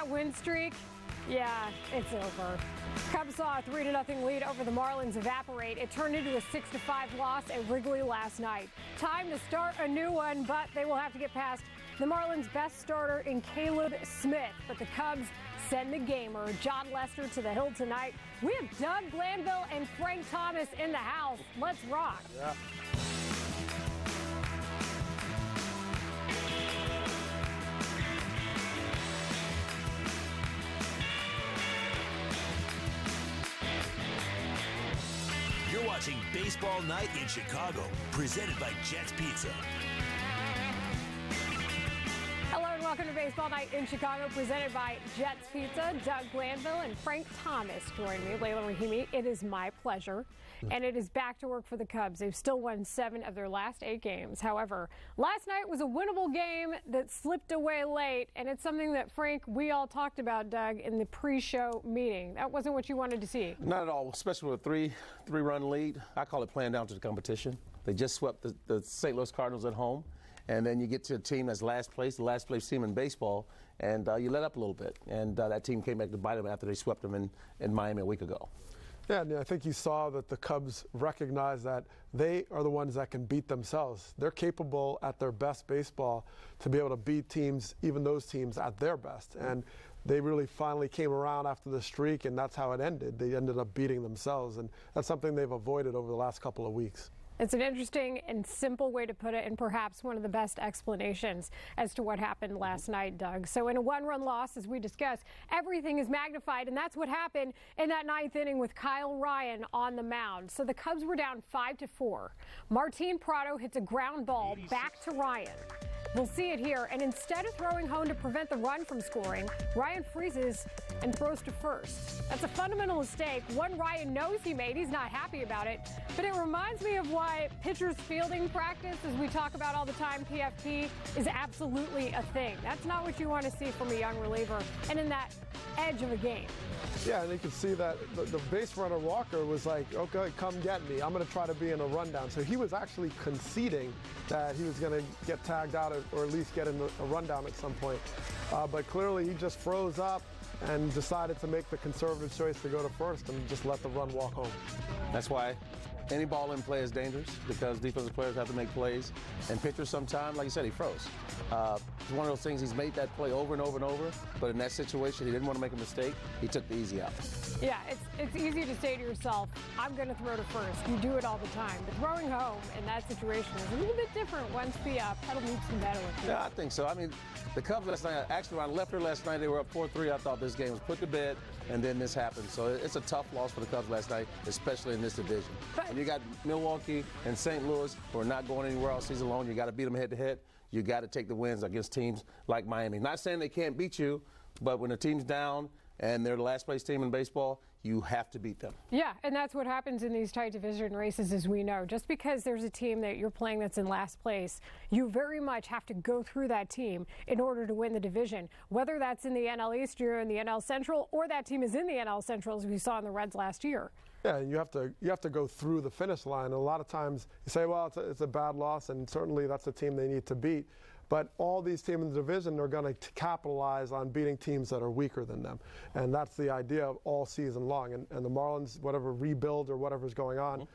that win streak, yeah, it's over. Cubs saw a 3-0 lead over the Marlins evaporate. It turned into a 6-5 loss at Wrigley last night. Time to start a new one, but they will have to get past the Marlins' best starter in Caleb Smith. But the Cubs send the gamer, John Lester, to the hill tonight. We have Doug Glanville and Frank Thomas in the house. Let's rock. Yeah. You're watching Baseball Night in Chicago, presented by Jets Pizza. Hello and welcome to Baseball Night in Chicago, presented by Jets Pizza. Doug Glanville and Frank Thomas join me. Layla Rahimi, it is my pleasure. And it is back to work for the Cubs. They've still won 7 of their last 8 games. However, last night was a winnable game that slipped away late, and it's something that, Frank, we all talked about, Doug, in the pre-show meeting. That wasn't what you wanted to see. Not at all, especially with a three-run lead. I call it playing down to the competition. They just swept the St. Louis Cardinals at home, and then you get to a team that's last place, the last place team in baseball, and you let up a little bit. And that team came back to bite them after they swept them in Miami a week ago. Yeah, and I think you saw that the Cubs recognize that they are the ones that can beat themselves. They're capable at their best baseball to be able to beat teams, even those teams, at their best. And they really finally came around after the streak, and that's how it ended. They ended up beating themselves, and that's something they've avoided over the last couple of weeks. It's an interesting and simple way to put it, and perhaps one of the best explanations as to what happened last night, Doug. So in a one-run loss, as we discussed, everything is magnified, and that's what happened in that 9th inning with Kyle Ryan on the mound. So the Cubs were down 5-4. Martin Prado hits a ground ball back to Ryan. We'll see it here, and instead of throwing home to prevent the run from scoring, Ryan freezes and throws to first. That's a fundamental mistake, one Ryan knows he made. He's not happy about it, but it reminds me of why pitchers' fielding practice, as we talk about all the time, PFP, is absolutely a thing. That's not what you want to see from a young reliever, and in that edge of a game. Yeah, and you can see that the base runner Walker was like, okay, come get me. I'm going to try to be in a rundown. So he was actually conceding that he was going to get tagged out or at least get in a rundown at some point. But clearly he just froze up and decided to make the conservative choice to go to first and just let the run walk home. That's why any ball in play is dangerous, because defensive players have to make plays. And pitchers sometimes, like you said, he froze. It's one of those things, he's made that play over and over and over, but in that situation, he didn't want to make a mistake. He took the easy out. Yeah, it's easy to say to yourself, I'm going to throw to first. You do it all the time. But throwing home in that situation is a little bit different once the pedal meets the metal. Yeah, I think so. I mean, the Cubs last night, actually, when I left here last night, they were up 4-3. I thought this game was put to bed, and then this happened. So it's a tough loss for the Cubs last night, especially in this division. And you got Milwaukee and St. Louis, who are not going anywhere all season long. You got to beat them head-to-head. You got to take the wins against teams like Miami. Not saying they can't beat you, but when a team's down and they're the last place team in baseball, you have to beat them. Yeah, and that's what happens in these tight division races, as we know. Just because there's a team that you're playing that's in last place, you very much have to go through that team in order to win the division. Whether that's in the NL East or in the NL Central, or that team is in the NL Central, as we saw in the Reds last year. Yeah, and you have to go through the finish line. And a lot of times you say, well, it's a bad loss, and certainly that's a team they need to beat. But all these teams in the division are going to capitalize on beating teams that are weaker than them. And that's the idea of all season long. And the Marlins, whatever rebuild or whatever's going on,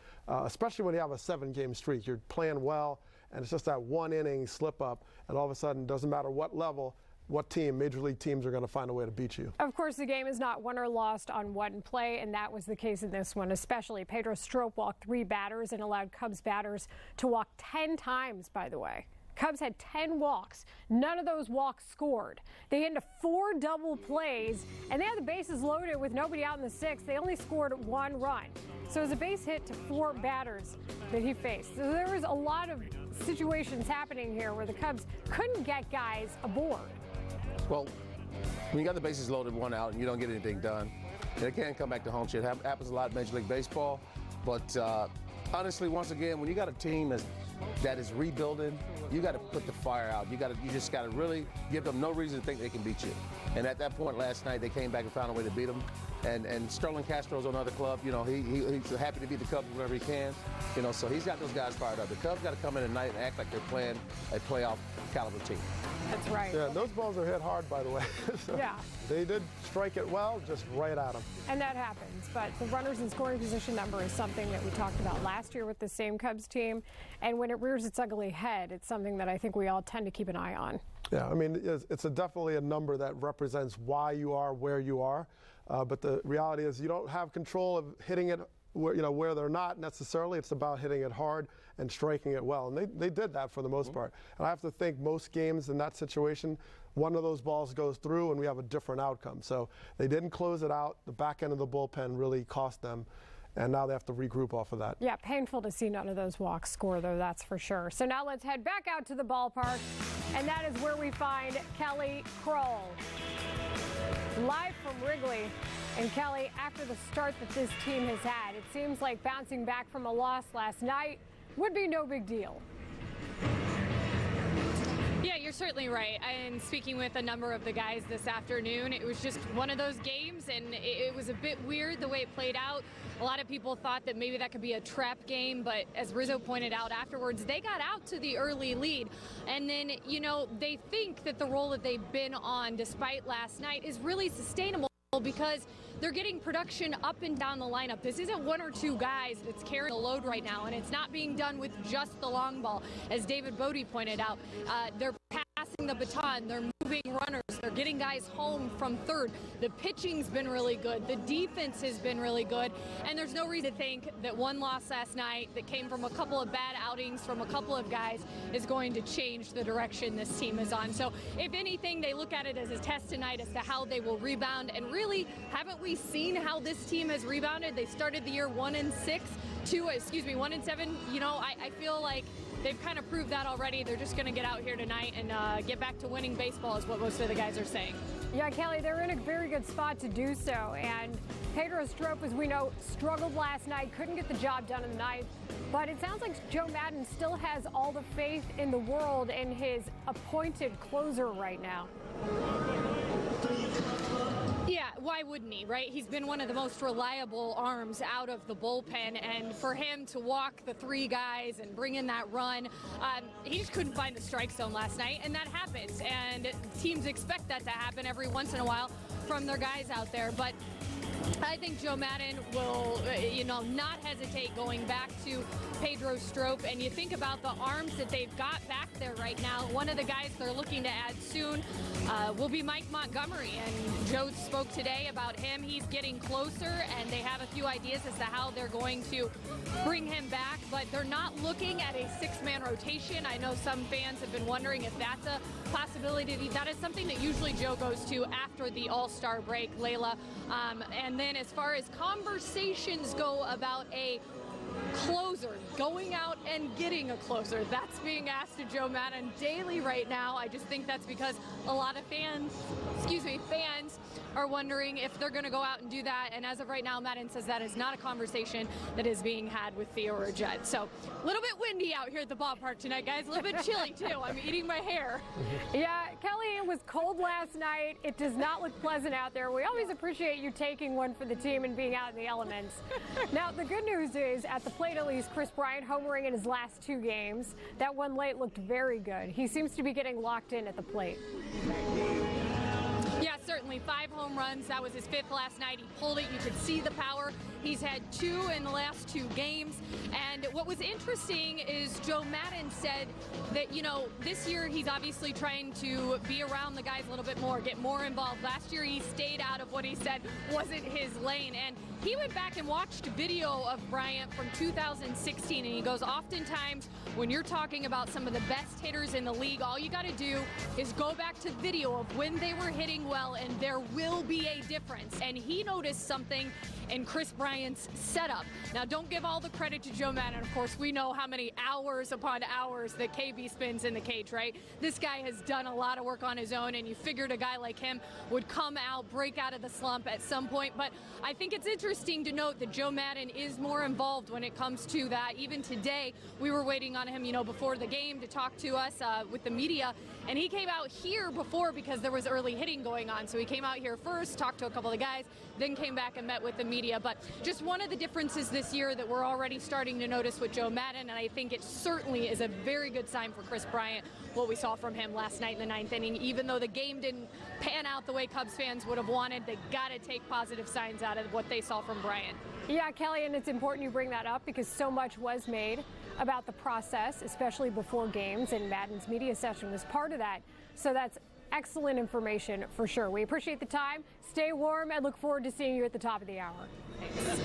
especially when you have a 7-game streak, you're playing well, and it's just that one inning slip up, and all of a sudden, doesn't matter what level, what team, major league teams are going to find a way to beat you. Of course, the game is not won or lost on one play, and that was the case in this one, especially. Pedro Strop walked 3 batters and allowed Cubs batters to walk 10 times, by the way. Cubs had 10 walks. None of those walks scored. They hit into 4 double plays, and they had the bases loaded with nobody out in the 6th. They only scored 1 run. So it was a base hit to 4 batters that he faced. So there was a lot of situations happening here where the Cubs couldn't get guys aboard. Well, when you got the bases loaded, 1 out, and you don't get anything done, it can come back to haunt you. It happens a lot in Major League Baseball. But honestly, once again, when you got a team that is rebuilding, you got to put the fire out. You just got to really give them no reason to think they can beat you. And at that point last night, they came back and found a way to beat them. And Starlin Castro's on another club. You know, he's happy to be the Cubs whenever he can. You know, so he's got those guys fired up. The Cubs got to come in tonight and act like they're playing a playoff caliber team. That's right. Yeah, those balls are hit hard, by the way. So yeah. They did strike it well, just right at them. And that happens. But the runners in scoring position number is something that we talked about last year with the same Cubs team. And when it rears its ugly head, it's something that I think we all tend to keep an eye on. Yeah, I mean, it's definitely a number that represents why you are where you are. But the reality is you don't have control of hitting it where they're not necessarily. It's about hitting it hard and striking it well. And they did that for the most part. And I have to think most games in that situation, one of those balls goes through and we have a different outcome. So they didn't close it out. The back end of the bullpen really cost them. And now they have to regroup off of that. Yeah, painful to see none of those walks score, though, that's for sure. So now let's head back out to the ballpark. And that is where we find Kelly Kroll, live from Wrigley. And Kelly, after the start that this team has had, it seems like bouncing back from a loss last night would be no big deal. Yeah, you're certainly right. And speaking with a number of the guys this afternoon, it was just one of those games, and it was a bit weird the way it played out. A lot of people thought that maybe that could be a trap game, but as Rizzo pointed out afterwards, they got out to the early lead. And then, they think that the role that they've been on, despite last night, is really sustainable because they're getting production up and down the lineup. This isn't one or two guys that's carrying the load right now, and it's not being done with just the long ball. As David Bodie pointed out, they're passing the baton, they're moving runners, they're getting guys home from third. The pitching's been really good, the defense has been really good, and there's no reason to think that one loss last night that came from a couple of bad outings from a couple of guys is going to change the direction this team is on. So if anything, they look at it as a test tonight as to how they will rebound, and really, haven't we seen how this team has rebounded? They started the year 1-7. I feel like they've kind of proved that already. They're just going to get out here tonight and get back to winning baseball is what most of the guys are saying. Yeah, Kelly, they're in a very good spot to do so. And Pedro Strop, as we know, struggled last night, couldn't get the job done in the ninth. But it sounds like Joe Maddon still has all the faith in the world in his appointed closer right now. Yeah, why wouldn't he, right? He's been one of the most reliable arms out of the bullpen, and for him to walk the three guys and bring in that run, he just couldn't find the strike zone last night, and that happens, and teams expect that to happen every once in a while from their guys out there. But I think Joe Maddon will, not hesitate going back to Pedro Strop. And you think about the arms that they've got back there right now. One of the guys they're looking to add soon will be Mike Montgomery. And Joe spoke today about him. He's getting closer, and they have a few ideas as to how they're going to bring him back. But they're not looking at a six-man rotation. I know some fans have been wondering if that's a possibility. That is something that usually Joe goes to after the All-Star break, Layla. And then as far as conversations go about a closer, going out and getting a closer, that's being asked to Joe Maddon daily right now. I just think that's because a lot of fans are wondering if they're going to go out and do that. And as of right now, Maddon says that is not a conversation that is being had with Theo or Jet. So a little bit windy out here at the ballpark tonight, guys. A little bit chilly, too. I'm eating my hair. Yeah, Kelly, it was cold last night. It does not look pleasant out there. We always appreciate you taking one for the team and being out in the elements. Now, the good news is, at the plate at least, Chris Bryant homering in his last two games. That one late looked very good. He seems to be getting locked in at the plate. Yeah, certainly. 5 home runs. That was his 5th last night. He pulled it. You could see the power. He's had 2 in the last 2 games. And what was interesting is Joe Maddon said that, this year he's obviously trying to be around the guys a little bit more, get more involved. Last year he stayed out of what he said wasn't his lane. And he went back and watched video of Bryant from 2016, and he goes, oftentimes when you're talking about some of the best hitters in the league, all you got to do is go back to video of when they were hitting well, and there will be a difference. And he noticed something in Chris Bryant's setup. Now, don't give all the credit to Joe Maddon. Of course, we know how many hours upon hours that KB spends in the cage, right? This guy has done a lot of work on his own, and you figured a guy like him would come out, break out of the slump at some point. But I think it's interesting to note that Joe Maddon is more involved when it comes to that. Even today, we were waiting on him, before the game to talk to us with the media, and he came out here before because there was early hitting going on. time. So he came out here first, talked to a couple of the guys, then came back and met with the media. But just one of the differences this year that we're already starting to notice with Joe Maddon, and I think it certainly is a very good sign for Chris Bryant, what we saw from him last night in the 9th inning. Even though the game didn't pan out the way Cubs fans would have wanted, they got to take positive signs out of what they saw from Bryant. Yeah, Kelly, and it's important you bring that up because so much was made about the process, especially before games, and Maddon's media session was part of that. So that's excellent information for sure. We appreciate the time. Stay warm and look forward to seeing you at the top of the hour. Thanks.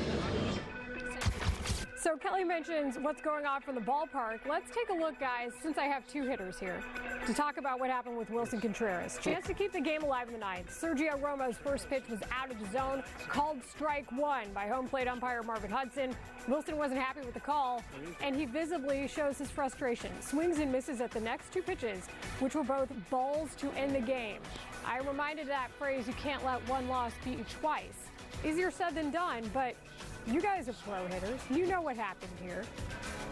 So Kelly mentions what's going on from the ballpark. Let's take a look, guys, since I have two hitters here, to talk about what happened with Wilson Contreras. Chance to keep the game alive in the 9th. Sergio Romo's first pitch was out of the zone, called strike one by home plate umpire Marvin Hudson. Wilson wasn't happy with the call, and he visibly shows his frustration. Swings and misses at the next two pitches, which were both balls to end the game. I reminded of that phrase, you can't let one loss beat you twice. Easier said than done, but you guys are pro hitters. You know what happened here.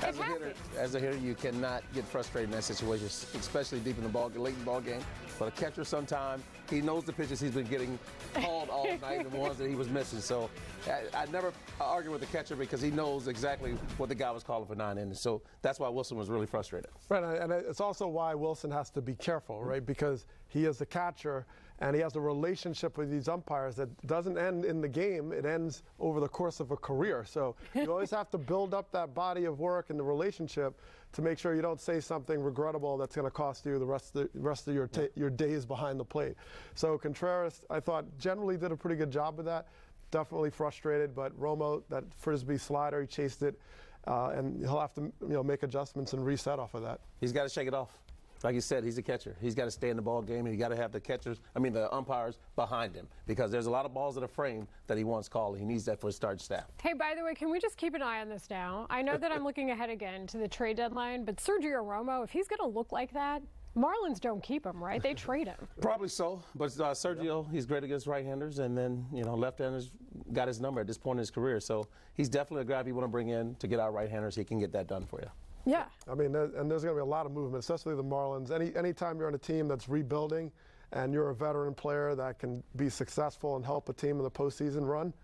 As a hitter, you cannot get frustrated in that situation, especially deep in the late in the ball game. But a catcher, sometimes he knows the pitches he's been getting called all night and the ones that he was missing. So I never argue with the catcher because he knows exactly what the guy was calling for 9 innings. So that's why Wilson was really frustrated. Right, and it's also why Wilson has to be careful, right? Because he is the catcher and he has a relationship with these umpires that doesn't end in the game. It ends over the course of a career. So you always have to build up that body of work and the relationship to make sure you don't say something regrettable that's going to cost you the rest of your days behind the plate. So Contreras, I thought, generally did a pretty good job with that. Definitely frustrated, but Romo, that frisbee slider, he chased it, and he'll have to make adjustments and reset off of that. He's got to shake it off. Like you said, he's a catcher. He's got to stay in the ball game, and you got to have the umpires behind him because there's a lot of balls that are framed that he wants called. He needs that for his starting staff. Hey, by the way, can we just keep an eye on this now? I know that I'm looking ahead again to the trade deadline, but Sergio Romo, if he's going to look like that, Marlins don't keep him, right? They trade him. Probably so, but Sergio, he's great against right-handers, and then left-handers got his number at this point in his career. So he's definitely a guy if you want to bring in to get out right-handers, he can get that done for you. Yeah. I mean, and there's going to be a lot of movement, especially the Marlins. Anytime you're on a team that's rebuilding and you're a veteran player that can be successful and help a team in the postseason run,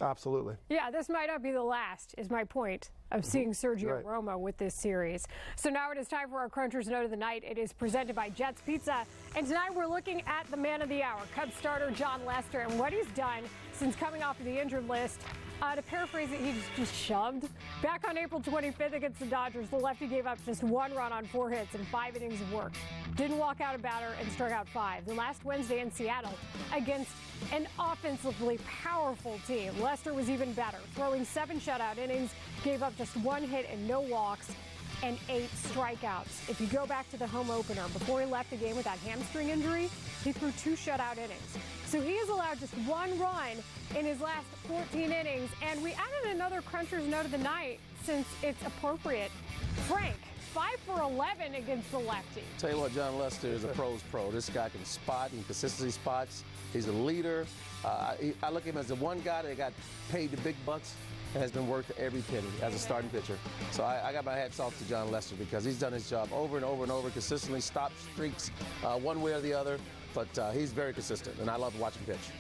absolutely. Yeah, this might not be the last, is my point, of seeing Sergio Romo with this series. So now it is time for our Cruncher's Note of the Night. It is presented by Jets Pizza. And tonight we're looking at the man of the hour, Cubs starter Jon Lester, and what he's done since coming off of the injured list. To paraphrase it, he just shoved. Back on April 25th against the Dodgers, the lefty gave up just 1 run on 4 hits and 5 innings of work. Didn't walk out a batter and struck out 5. Then last Wednesday in Seattle against an offensively powerful team, Lester was even better, throwing 7 shutout innings, gave up just 1 hit and no walks, and 8 strikeouts. If you go back to the home opener, before he left the game with that hamstring injury, he threw 2 shutout innings. So he has allowed just 1 run in his last 14 innings, and we added another Cruncher's Note of the Night since it's appropriate. Frank, 5 for 11 against the lefty. Tell you what, Jon Lester is a pro's pro. This guy can spot, he consistently spots. He's a leader. I look at him as the one guy that got paid the big bucks and has been worth every penny as a starting pitcher. So I got my hats off to Jon Lester because he's done his job over and over and over, consistently stopped streaks one way or the other. But he's very consistent, and I love watching him pitch.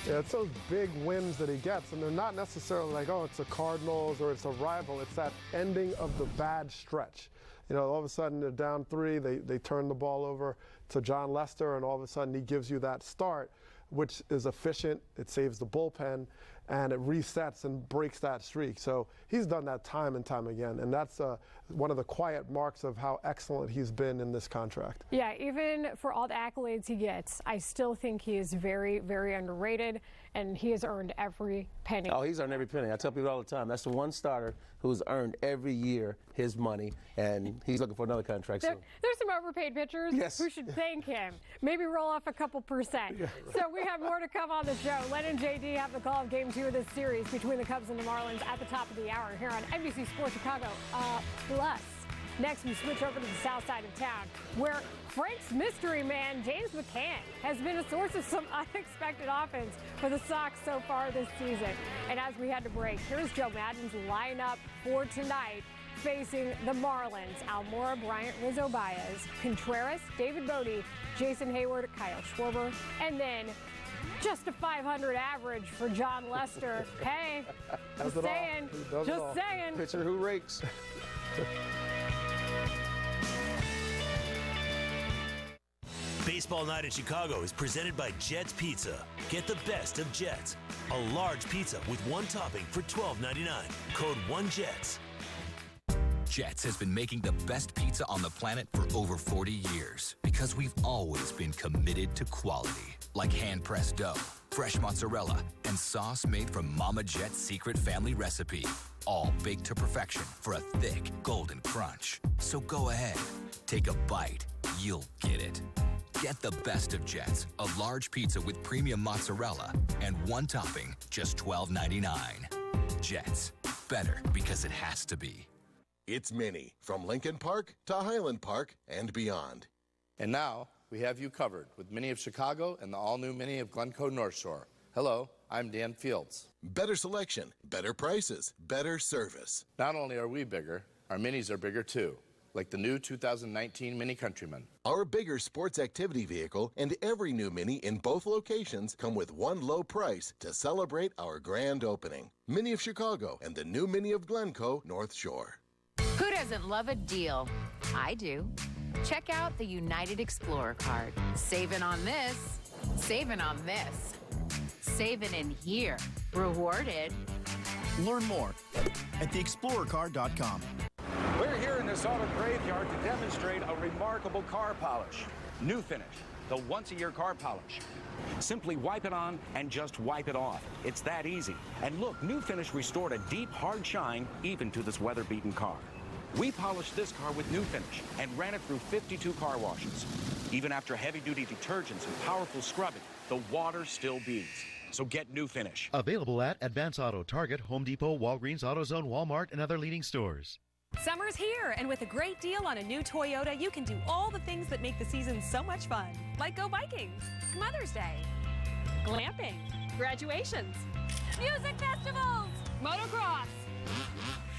Yeah, it's those big wins that he gets, and they're not necessarily like, oh, it's the Cardinals or it's a rival. It's that ending of the bad stretch. All of a sudden they're down 3, they turn the ball over to Jon Lester, and all of a sudden he gives you that start, which is efficient, it saves the bullpen, and it resets and breaks that streak. So he's done that time and time again, and that's one of the quiet marks of how excellent he's been in this contract. Yeah, even for all the accolades he gets, I still think he is very, very underrated, and he has earned every penny. Oh, he's earned every penny. I tell people all the time, that's the one starter who's earned every year his money, and he's looking for another contract soon. There's some overpaid pitchers who should thank him. Maybe roll off a couple percent. Yeah. So we have more to come on the show. Len and JD have the call of Game 2 of this series between the Cubs and the Marlins at the top of the hour here on NBC Sports Chicago Plus. Next, we switch over to the south side of town, where Frank's mystery man, James McCann, has been a source of some unexpected offense for the Sox so far this season. And as we had to break, here's Joe Maddon's lineup for tonight, facing the Marlins: Almora, Bryant, Rizzo, Baez, Contreras, David Bodie, Jason Hayward, Kyle Schwarber, and then Just a 500 average for John Lester. Hey, just saying. Just saying. Pitcher who rakes. Baseball Night in Chicago is presented by Jets Pizza. Get the best of Jets. A large pizza with one topping for $12.99. Code 1JETS. Jets has been making the best pizza on the planet for over 40 years because we've always been committed to quality. Like hand-pressed dough, fresh mozzarella, and sauce made from Mama Jet's secret family recipe. All baked to perfection for a thick, golden crunch. So go ahead, take a bite. You'll get it. Get the best of Jets, a large pizza with premium mozzarella and one topping, just $12.99. Jets, better because it has to be. It's Mini, from Lincoln Park to Highland Park and beyond. And now, we have you covered with Mini of Chicago and the all-new Mini of Glencoe North Shore. Hello, I'm Dan Fields. Better selection, better prices, better service. Not only are we bigger, our Minis are bigger too, like the new 2019 Mini Countryman. Our bigger sports activity vehicle and every new Mini in both locations come with one low price to celebrate our grand opening. Mini of Chicago and the new Mini of Glencoe North Shore. Who doesn't love a deal? I do. Check out the United Explorer card. Saving on this, saving on this, saving in here. Rewarded. Learn more at theexplorercard.com. We're here in this auto graveyard to demonstrate a remarkable car polish. New Finish, the once-a-year car polish. Simply wipe it on and just wipe it off. It's that easy. And look, New Finish restored a deep, hard shine even to this weather-beaten car. We polished this car with New Finish and ran it through 52 car washes. Even after heavy-duty detergents and powerful scrubbing, the water still beads. So get New Finish. Available at Advance Auto, Target, Home Depot, Walgreens, AutoZone, Walmart, and other leading stores. Summer's here, and with a great deal on a new Toyota, you can do all the things that make the season so much fun. Like go biking, Mother's Day, glamping, graduations, music festivals, motocross,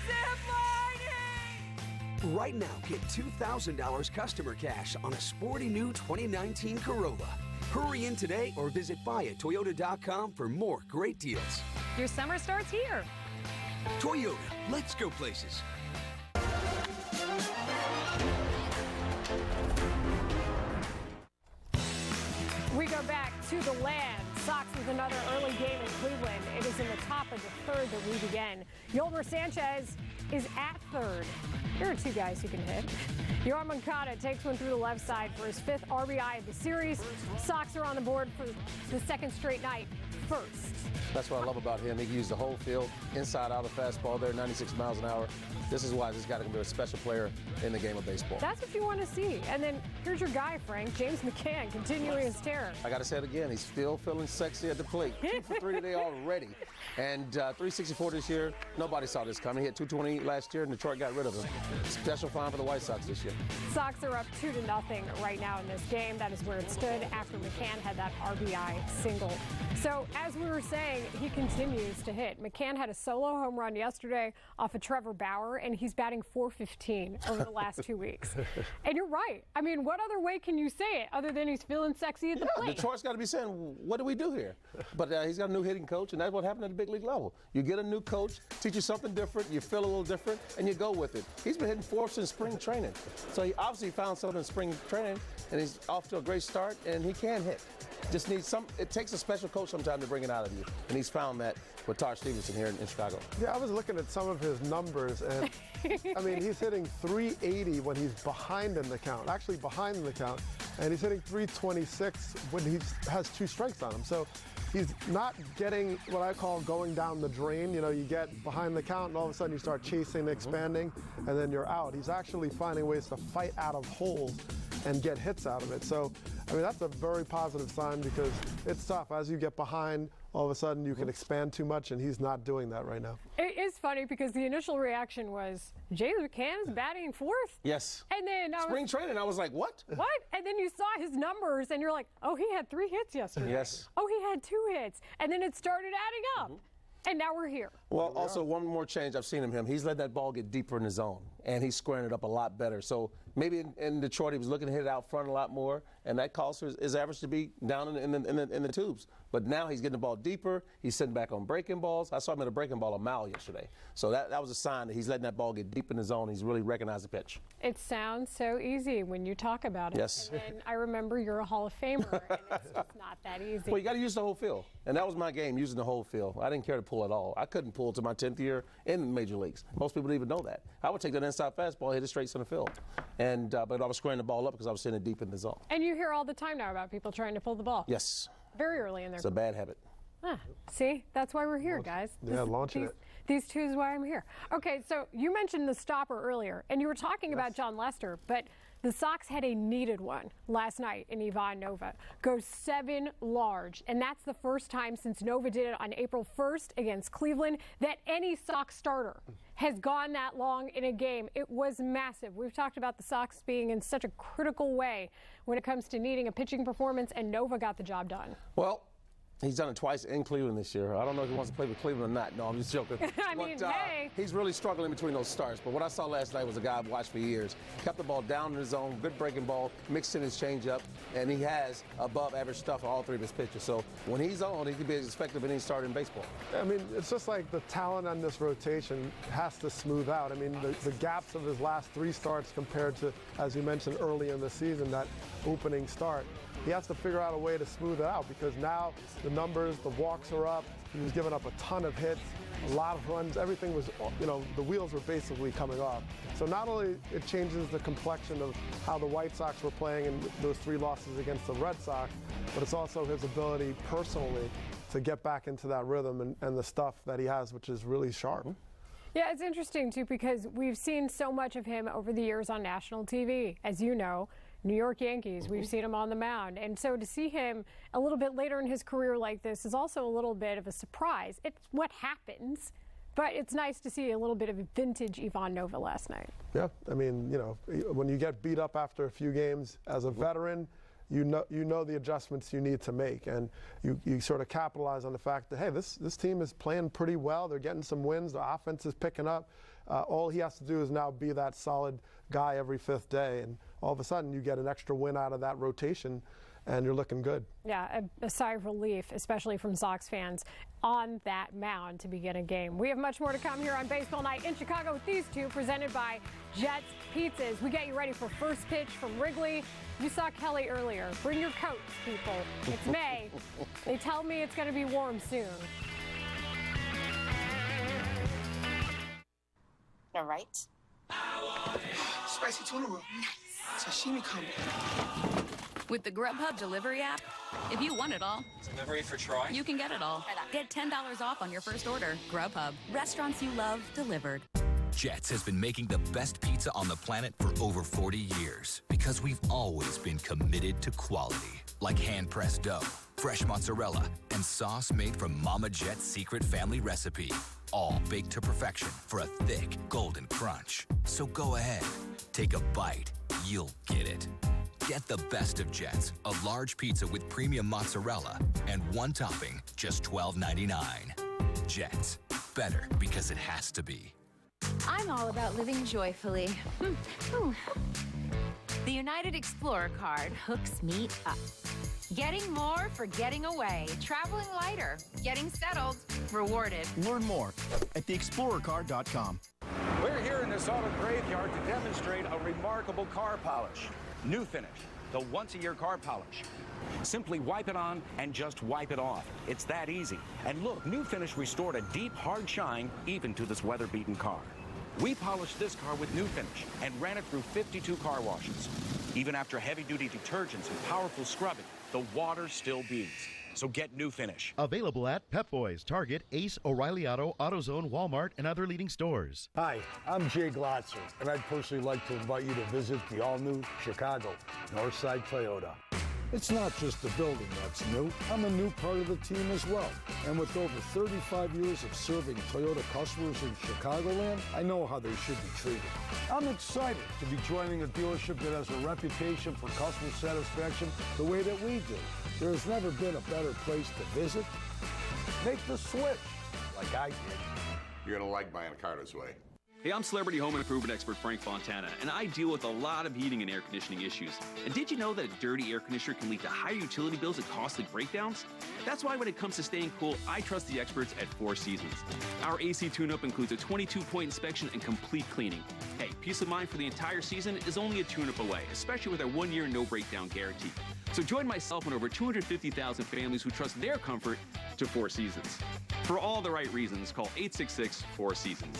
zip lining. Right now, get $2,000 customer cash on a sporty new 2019 Corolla. Hurry in today or visit buyattoyota.com for more great deals. Your summer starts here. Toyota, let's go places. We go back to the land. Sox with another early game in Cleveland. It is in the top of the third that we begin. Yolmer Sanchez is at third. There are two guys who can hit. Yoan Moncada takes one through the left side for his fifth RBI of the series. Sox are on the board for the second straight night first. That's what I love about him. He can use the whole field, inside out, the fastball there, 96 miles an hour. This is why this guy can be a special player in the game of baseball. That's what you want to see. And then here's your guy, Frank, James McCann, continuing his terror. I got to say it again. He's still feeling sexy at the plate. 2 for 3 today already. And 364 this year. Nobody saw this coming. He hit 220 last year, and Detroit got rid of him. Special find for the White Sox this year. Sox are up 2-0 right now in this game. That is where it stood after McCann had that RBI single. So as we were saying, he continues to hit. McCann had a solo home run yesterday off of Trevor Bauer, and he's batting .415 over the last 2 weeks. And you're right. I mean, what other way can you say it other than he's feeling sexy at the plate? Detroit's got to be saying, what do we do here? But he's got a new hitting coach, and that's what happened at the big league level. You get a new coach, teach you something different, you feel a little different, and you go with it. He's been hitting fourths in spring training. So he obviously found something in spring training, and he's off to a great start, and he can hit. Just needs some. It takes a special coach sometime to bring it out of you, and he's found that with Taj Stevenson here in Chicago. Yeah, I was looking at some of his numbers, and I mean, he's hitting 380 when he's behind in the count, actually behind in the count, and he's hitting 326 when he has 2 strikes on him. So he's not getting what I call going down the drain. You know, you get behind the count, and all of a sudden you start chasing, expanding, and then you're out. He's actually finding ways to fight out of holes and get hits out of it. So, I mean, that's a very positive sign because it's tough. As you get behind, all of a sudden you can expand too much, and he's not doing that right now. It is funny because the initial reaction was, James McCann is batting fourth? Yes. And then spring training, I was like, what? What? And then you saw his numbers, and you're like, oh, he had 3 hits yesterday. Yes. Oh, he had 2 hits. And then it started adding up. And now we're here. Well, also one more change I've seen in him. He's let that ball get deeper in the zone. and he's squaring it up a lot better. So maybe in Detroit he was looking to hit it out front a lot more, and that caused his average to be down in the tubes. But now he's getting the ball deeper. He's sitting back on breaking balls. I saw him at a breaking ball a mile yesterday. So that was a sign that he's letting that ball get deep in the zone. He's really recognized the pitch. It sounds so easy when you talk about it. Yes. And then I remember you're a Hall of Famer, and it's just not that easy. Well, you got to use the whole field. And that was my game, using the whole field. I didn't care to pull at all. I couldn't pull to my 10th year in the major leagues. Most people don't even know that. I would take that inside fastball, hit it straight center field. And but I was squaring the ball up because I was sitting it deep in the zone. And you hear all the time now about people trying to pull the ball. Yes. Very early in their It's a bad habit. See, that's why we're here, guys. Launching it. These two is why I'm here. Okay, so you mentioned the stopper earlier, and you were talking about John Lester, but the Sox had a needed one last night in Ivan Nova. Goes 7 large, and that's the first time since Nova did it on April 1st against Cleveland that any Sox starter has gone that long in a game. It was massive. We've talked about the Sox being in such a critical way when it comes to needing a pitching performance, and Nova got the job done. Well, he's done it twice in Cleveland this year. I don't know if he wants to play with Cleveland or not. No, I'm just joking. Hey. He's really struggling between those starts. But what I saw last night was a guy I've watched for years. Kept the ball down in his zone, good breaking ball, mixed in his changeup, and he has above average stuff on all 3 of his pitches. So when he's on, he can be as effective as any starter in baseball. I mean, it's just like the talent on this rotation has to smooth out. I mean, the gaps of his last 3 starts compared to, as you mentioned earlier in the season, that opening start. He has to figure out a way to smooth it out because now the numbers, the walks are up. He was giving up a ton of hits, a lot of runs. Everything was, the wheels were basically coming off. So not only it changes the complexion of how the White Sox were playing in those 3 losses against the Red Sox, but it's also his ability personally to get back into that rhythm and the stuff that he has, which is really sharp. Yeah, it's interesting, too, because we've seen so much of him over the years on national TV, as you know. New York Yankees, we've seen him on the mound. And so to see him a little bit later in his career like this is also a little bit of a surprise. It's what happens, but it's nice to see a little bit of vintage Ivan Nova last night. Yeah, I mean, when you get beat up after a few games as a veteran, you know the adjustments you need to make, and you sort of capitalize on the fact that, hey, this team is playing pretty well. They're getting some wins. The offense is picking up. All he has to do is now be that solid guy every 5th day, and all of a sudden you get an extra win out of that rotation, and you're looking good. Yeah, a sigh of relief, especially from Sox fans on that mound to begin a game. We have much more to come here on Baseball Night in Chicago with these two, presented by Jets Pizzas. We get you ready for first pitch from Wrigley. You saw Kelly earlier. Bring your coats, people. It's May. They tell me it's going to be warm soon. All right. Spicy tuna roll. Nice. Sashimi combo. With the Grubhub delivery app, if you want it all, delivery for Troy, you can get it all. Get $10 off on your first order. Grubhub. Restaurants you love delivered. Jets has been making the best pizza on the planet for over 40 years because we've always been committed to quality. Like hand-pressed dough, fresh mozzarella, and sauce made from Mama Jet's secret family recipe. All baked to perfection for a thick, golden crunch. So go ahead, take a bite. You'll get it. Get the best of Jets, a large pizza with premium mozzarella and 1 topping, just $12.99. Jets, better because it has to be. I'm all about living joyfully. The United Explorer card hooks me up. Getting more for getting away. Traveling lighter. Getting settled. Rewarded. Learn more at theexplorercard.com. We're here in this auto graveyard to demonstrate a remarkable car polish. New Finish, the once-a-year car polish. Simply wipe it on and just wipe it off. It's that easy. And look, New Finish restored a deep, hard shine even to this weather-beaten car. We polished this car with New Finish and ran it through 52 car washes. Even after heavy-duty detergents and powerful scrubbing, the water still beads. So get New Finish. Available at Pep Boys, Target, Ace, O'Reilly Auto, AutoZone, Walmart, and other leading stores. Hi, I'm Jay Glotzer, and I'd personally like to invite you to visit the all-new Chicago Northside Toyota. It's not just the building that's new. I'm a new part of the team as well. And with over 35 years of serving Toyota customers in Chicagoland, I know how they should be treated. I'm excited to be joining a dealership that has a reputation for customer satisfaction the way that we do. There has never been a better place to visit. Make the switch, like I did. You're going to like buying a car this way. Hey, I'm celebrity home improvement expert Frank Fontana, and I deal with a lot of heating and air conditioning issues. And did you know that a dirty air conditioner can lead to higher utility bills and costly breakdowns? That's why when it comes to staying cool, I trust the experts at Four Seasons. Our AC tune-up includes a 22-point inspection and complete cleaning. Hey, peace of mind for the entire season is only a tune-up away, especially with our 1-year no-breakdown guarantee. So join myself and over 250,000 families who trust their comfort to Four Seasons. For all the right reasons, call 866-4SEASONS.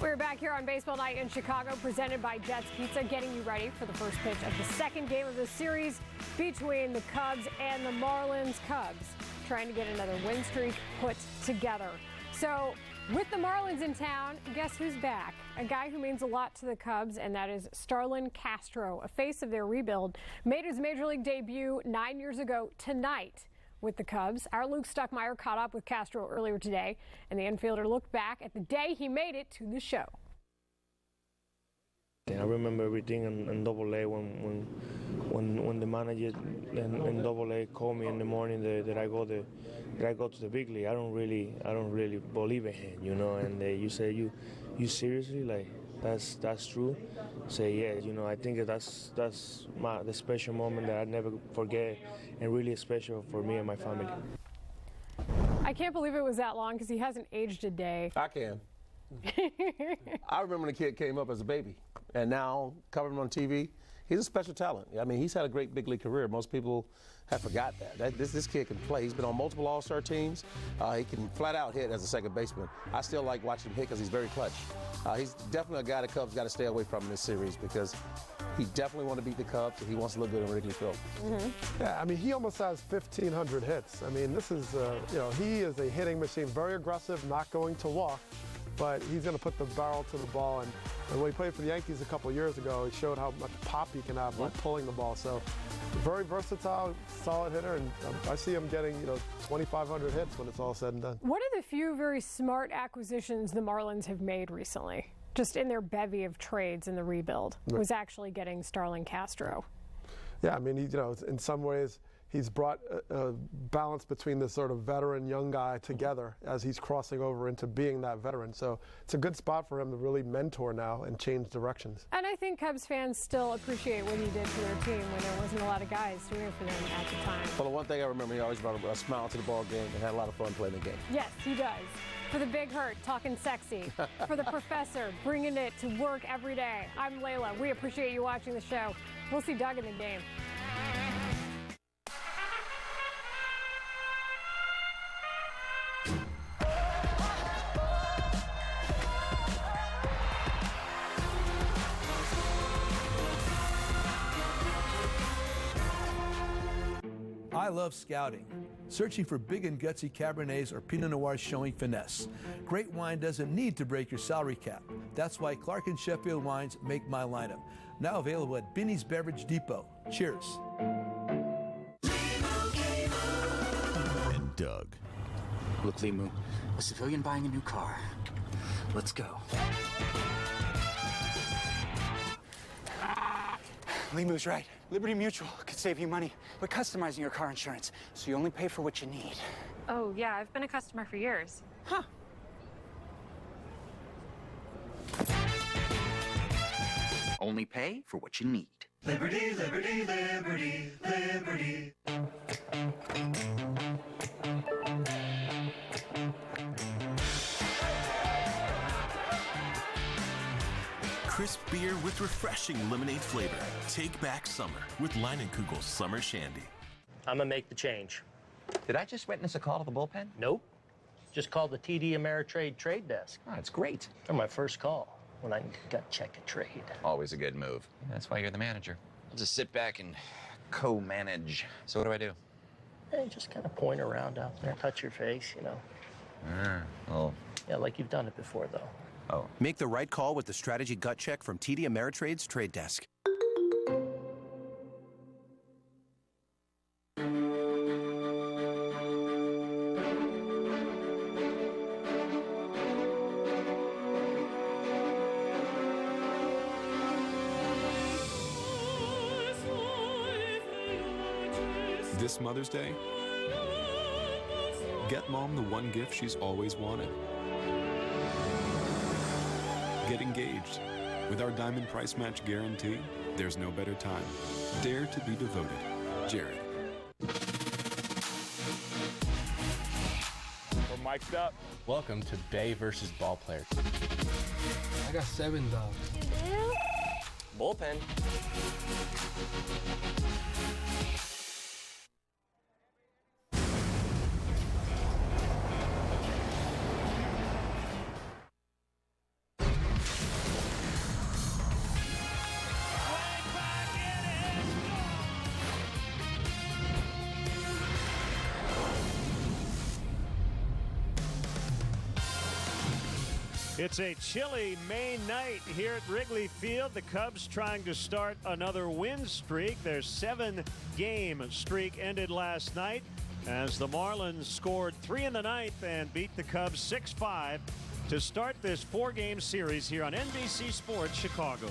We're back here on Baseball Night in Chicago, presented by Jets Pizza, getting you ready for the first pitch of the second game of the series between the Cubs and the Marlins. Cubs trying to get another win streak put together. So with the Marlins in town, guess who's back? A guy who means a lot to the Cubs, and that is Starlin Castro, a face of their rebuild. Made his Major League debut 9 years ago tonight with the Cubs. Our Luke Stuckmeyer caught up with Castro earlier today, and the infielder looked back at the day he made it to the show. I remember everything in Double-A when the manager in Double-A called me in the morning that I go to the big league. I don't really believe in him, you know. And you say you seriously, like that's true. Say yeah, you know. I think that's the special moment that I never forget, and really special for me and my family. I can't believe it was that long because he hasn't aged a day. I can. I remember when the kid came up as a baby, and now covering him on TV, he's a special talent. I mean, he's had a great big league career. Most people have forgot that. This kid can play. He's been on multiple All-Star teams. He can flat out hit as a second baseman. I still like watching him hit because he's very clutch. He's definitely a guy the Cubs got to stay away from in this series because he definitely wants to beat the Cubs and he wants to look good in Wrigley Field. Mm-hmm. Yeah, I mean, he almost has 1,500 hits. I mean, this is, he is a hitting machine, very aggressive, not going to walk, but he's going to put the barrel to the ball. And when he played for the Yankees a couple years ago, he showed how much pop he can have by pulling the ball. So very versatile, solid hitter, and I see him getting 2,500 hits when it's all said and done. One of the few very smart acquisitions the Marlins have made recently, just in their bevy of trades in the rebuild, was actually getting Starlin Castro. Yeah, I mean, in some ways, he's brought a balance between this sort of veteran young guy together as he's crossing over into being that veteran. So it's a good spot for him to really mentor now and change directions. And I think Cubs fans still appreciate what he did for their team when there wasn't a lot of guys doing it for them at the time. Well, the one thing I remember, he always brought a smile to the ball game and had a lot of fun playing the game. Yes, he does. For the Big Hurt, talking sexy. For the Professor, bringing it to work every day. I'm Layla. We appreciate you watching the show. We'll see Doug in the game. I love scouting. Searching for big and gutsy Cabernets or Pinot Noirs showing finesse. Great wine doesn't need to break your salary cap. That's why Clark & Sheffield wines make my lineup. Now available at Binny's Beverage Depot. Cheers. And Doug. Look, Limu, a civilian buying a new car. Let's go. Limu's right. Liberty Mutual could save you money by customizing your car insurance, so you only pay for what you need. Oh, yeah, I've been a customer for years. Huh. Only pay for what you need. Liberty, liberty, liberty, liberty. Crisp beer with refreshing lemonade flavor. Take back summer with Leinenkugel's Summer Shandy. I'm gonna make the change. Did I just witness a call to the bullpen? Nope. Just called the TD Ameritrade trade desk. Oh, it's great. They're my first call when I got check a trade. Always a good move. That's why you're the manager. I'll just sit back and co-manage. So what do I do? Hey, just kind of point around out there, touch your face, Well. Yeah, like you've done it before, though. Oh. Make the right call with the strategy gut check from TD Ameritrade's trade desk. This Mother's Day, get Mom the one gift she's always wanted. Get engaged. With our Diamond Price Match guarantee, there's no better time. Dare to be devoted. Jared. We're mic'd up. Welcome to Bay versus Ball Player. I got 7 dogs. Bullpen. It's a chilly May night here at Wrigley Field. The Cubs trying to start another win streak. Their 7-game streak ended last night as the Marlins scored 3 in the 9th and beat the Cubs 6-5 to start this 4-game series here on NBC Sports Chicago.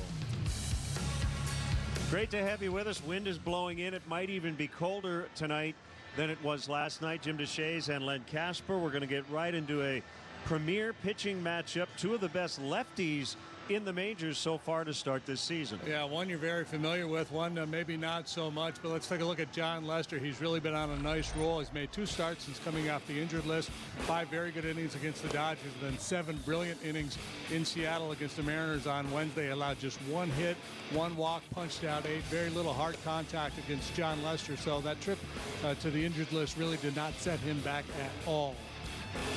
Great to have you with us. Wind is blowing in. It might even be colder tonight than it was last night. Jim DeShays and Len Casper. We're going to get right into a premier pitching matchup. 2 of the best lefties in the majors so far to start this season. Yeah, one you're very familiar with, one maybe not so much, but let's take a look at John Lester. He's really been on a nice roll. He's made 2 starts since coming off the injured list, 5 very good innings against the Dodgers, and then 7 brilliant innings in Seattle against the Mariners on Wednesday. Allowed just 1 hit, 1 walk, punched out 8, very little hard contact against John Lester, so that trip to the injured list really did not set him back at all.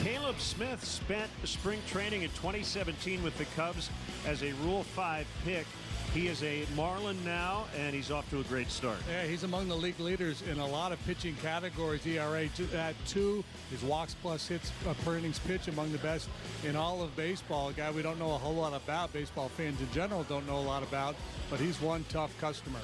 Caleb Smith spent spring training in 2017 with the Cubs as a Rule 5 pick. He is a Marlin now, and he's off to a great start. Yeah, he's among the league leaders in a lot of pitching categories. ERA at 2. His walks plus hits per innings pitch among the best in all of baseball. A guy we don't know a whole lot about. Baseball fans in general don't know a lot about, but he's one tough customer.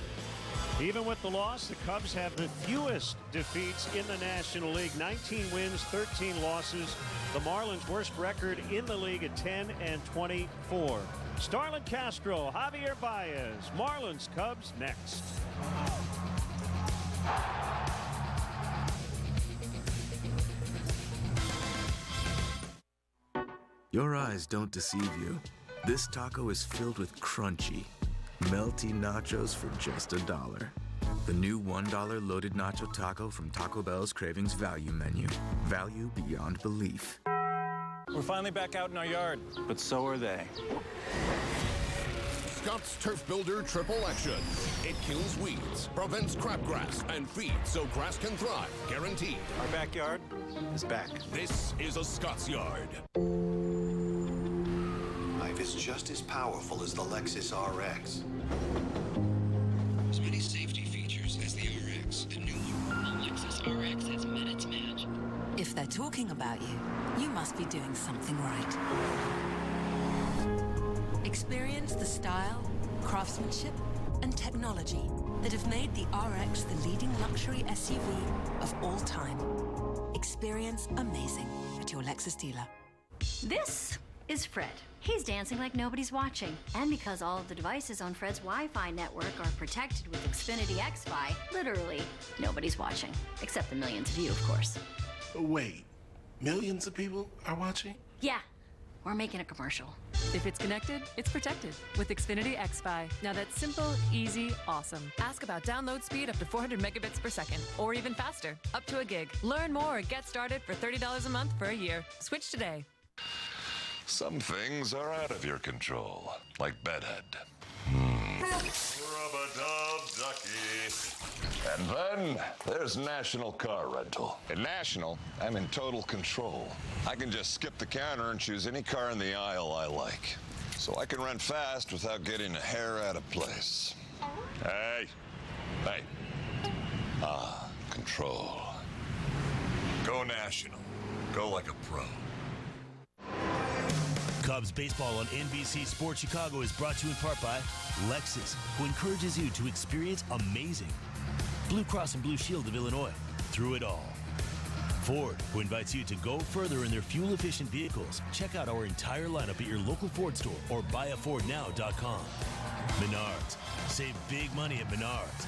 Even with the loss, the Cubs have the fewest defeats in the National League. 19 wins, 13 losses. The Marlins' worst record in the league at 10-24. Starlin Castro, Javier Baez, Marlins, Cubs next. Your eyes don't deceive you. This taco is filled with crunchy, melty nachos for just $1. The new $1 loaded nacho taco from Taco Bell's Cravings Value Menu. Value beyond belief. We're finally back out in our yard, but so are they. Scott's Turf Builder Triple Action. It kills weeds, prevents crabgrass, and feeds so grass can thrive. Guaranteed. Our backyard is back. This is a Scott's yard. Life is just as powerful as the Lexus RX. As many safety features as the RX. The new Lexus RX has met its match. If they're talking about you, you must be doing something right. Experience the style, craftsmanship, and technology that have made the RX the leading luxury SUV of all time. Experience amazing at your Lexus dealer. This is Fred. He's dancing like nobody's watching. And because all of the devices on Fred's Wi-Fi network are protected with Xfinity XFi, literally nobody's watching. Except the millions of you, of course. Wait, millions of people are watching? Yeah, we're making a commercial. If it's connected, it's protected with Xfinity XFi. Now that's simple, easy, awesome. Ask about download speed up to 400 megabits per second, or even faster, up to a gig. Learn more and get started for $30 a month for a year. Switch today. Some things are out of your control, like bedhead. Rub-a-dub ducky. And then there's National Car Rental. At National, I'm in total control. I can just skip the counter and choose any car in the aisle I like. So I can rent fast without getting a hair out of place. Hey. Control. Go National. Go like a pro. Cubs baseball on NBC Sports Chicago is brought to you in part by Lexus, who encourages you to experience amazing. Blue Cross and Blue Shield of Illinois, through it all. Ford, who invites you to go further in their fuel-efficient vehicles. Check out our entire lineup at your local Ford store or buyafordnow.com. Menards, save big money at Menards.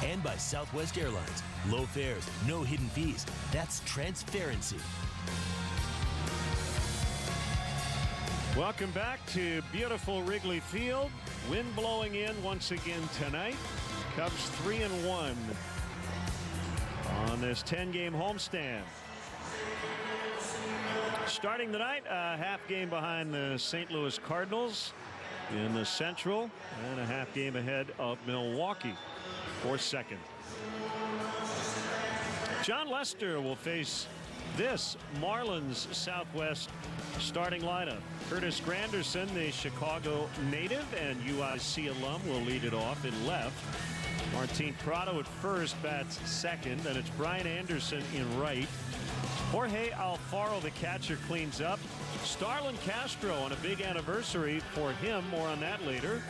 And by Southwest Airlines, low fares, no hidden fees. That's transparency. Welcome back to beautiful Wrigley Field. Wind blowing in once again tonight. Cubs 3-1 on this 10-game homestand. Starting tonight, a half game behind the St. Louis Cardinals in the Central, and a half game ahead of Milwaukee for second. John Lester will face this Marlins Southwest starting lineup. Curtis Granderson, the Chicago native and UIC alum, will lead it off in left. Martin Prado at first, bats second. Then it's Brian Anderson in right. Jorge Alfaro, the catcher, cleans up. Starlin Castro on a big anniversary for him. More on that later.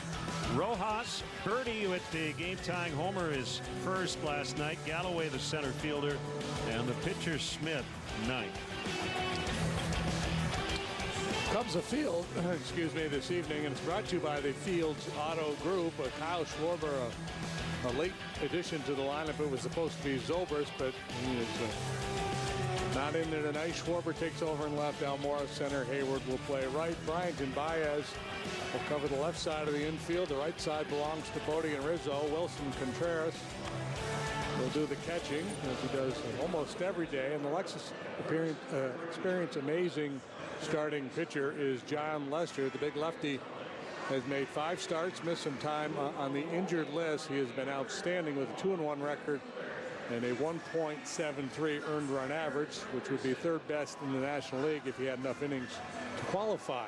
Rojas, Birdie with the game-tying homer, is first last night. Galloway, the center fielder, and the pitcher Smith, ninth. Cubs afield, excuse me, this evening, and it's brought to you by the Fields Auto Group. Kyle Schwarber, a late addition to the lineup. It was supposed to be Zobrist, but he is not in there tonight. Schwarber takes over in left. Almora center. Hayward will play right. Bryant and Baez will cover the left side of the infield. The right side belongs to Bodie and Rizzo. Wilson Contreras will do the catching, as he does almost every day. And the Lexus Experience amazing starting pitcher is John Lester. The big lefty has made 5 starts, missed some time on the injured list. He has been outstanding with a 2-1 record and a 1.73 earned run average, which would be third best in the National League if he had enough innings to qualify.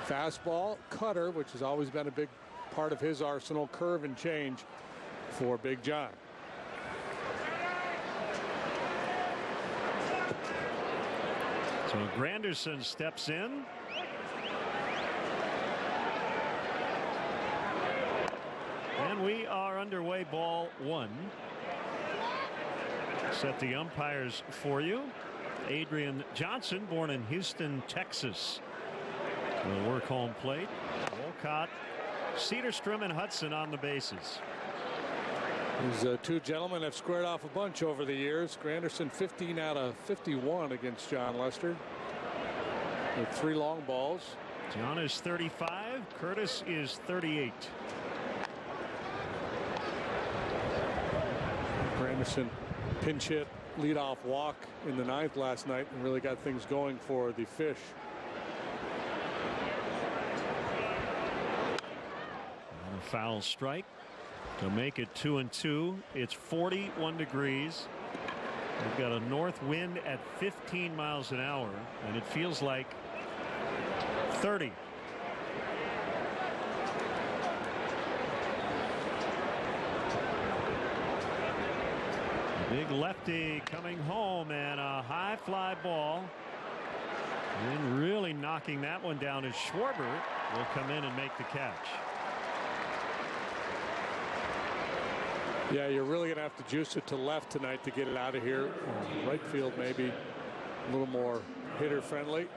Fastball, cutter, which has always been a big part of his arsenal, curve and change for Big John. So Granderson steps in. And we are underway, ball 1. Set the umpires for you. Adrian Johnson, born in Houston, Texas, will work home plate. Wolcott, Cedarstrom, and Hudson on the bases. These two gentlemen have squared off a bunch over the years. Granderson 15 out of 51 against John Lester with 3 long balls. John is 35. Curtis is 38. Granderson pinch hit leadoff walk in the 9th last night and really got things going for the Fish. And a foul strike to make it 2-2. It's 41 degrees. We've got a north wind at 15 miles an hour, and it feels like 30. Big lefty coming home, and a high fly ball. And really knocking that one down is Schwarber. Will come in and make the catch. Yeah, you're really going to have to juice it to left tonight to get it out of here. Right field maybe a little more hitter friendly.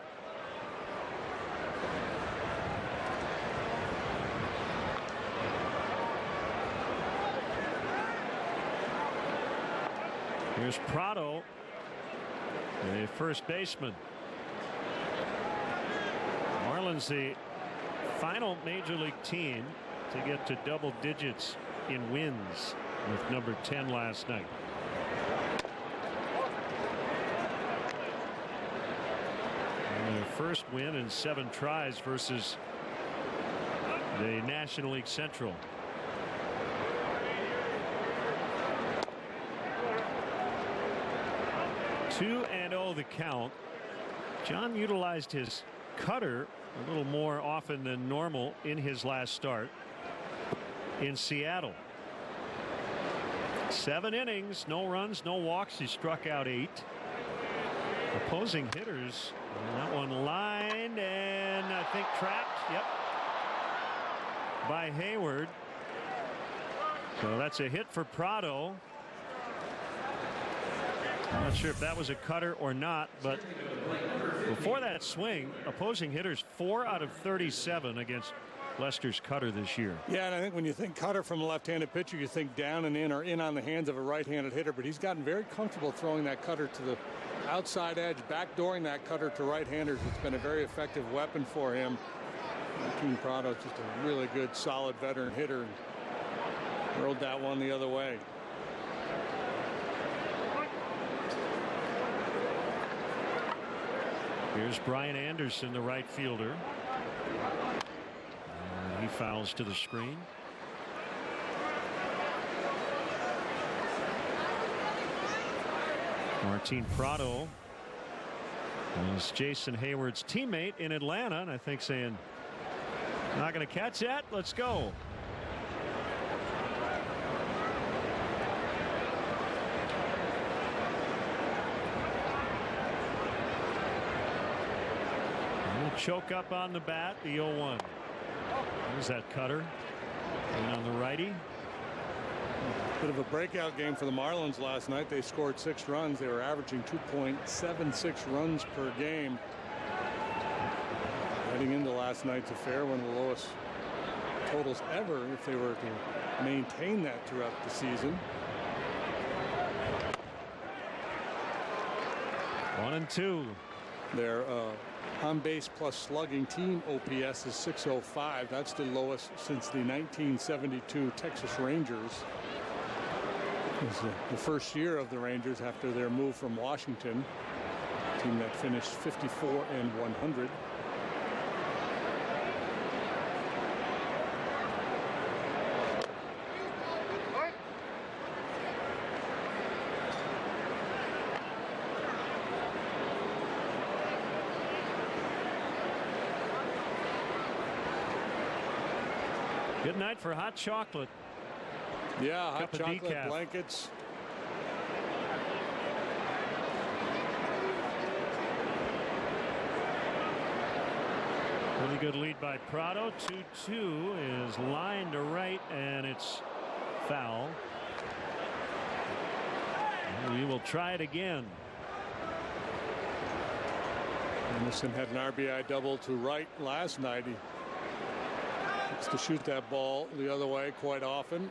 Here's Prado, a first baseman. Marlins, the final major league team to get to double digits in wins, with number 10 last night. And their first win in 7 tries versus the National League Central. Two and 0 the count. John utilized his cutter a little more often than normal in his last start in Seattle. 7 innings, no runs, no walks. He struck out 8. Opposing hitters, that one lined and I think trapped. Yep. By Hayward. So that's a hit for Prado. I'm not sure if that was a cutter or not, but before that swing, opposing hitters 4 out of 37 against Lester's cutter this year. Yeah, and I think when you think cutter from a left-handed pitcher, you think down and in or in on the hands of a right-handed hitter, but he's gotten very comfortable throwing that cutter to the outside edge, backdooring that cutter to right-handers. It's been a very effective weapon for him. Martin Prado, just a really good, solid veteran hitter. Rolled that one the other way. Here's Brian Anderson, the right fielder. He fouls to the screen. Martin Prado is Jason Hayward's teammate in Atlanta, and I think saying, not going to catch that, let's go. Choke up on the bat, the 0-1. There's that cutter. And on the righty. Bit of a breakout game for the Marlins last night. They scored 6 runs. They were averaging 2.76 runs per game. Heading into last night's affair, one of the lowest totals ever if they were to maintain that throughout the season. 1-2. Their on base plus slugging team OPS is .605. That's the lowest since the 1972 Texas Rangers. It was the first year of the Rangers after their move from Washington. A team that finished 54-100. Good night for hot chocolate. Yeah, hot chocolate, decaf. Blankets. Really good lead by Prado. 2-2 is line to right, and it's foul. And we will try it again. Anderson had an RBI double to right last night. He likes to shoot that ball the other way quite often.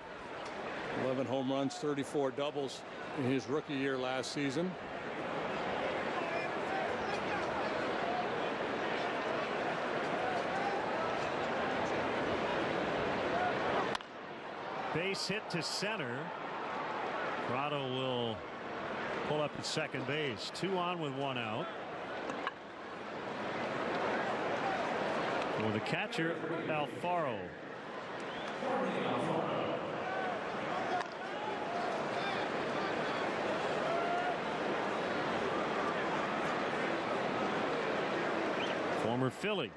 11 home runs, 34 doubles in his rookie year last season. Base hit to center. Prado will pull up at second base. 2 on with 1 out. For the catcher, Alfaro. Former Philly.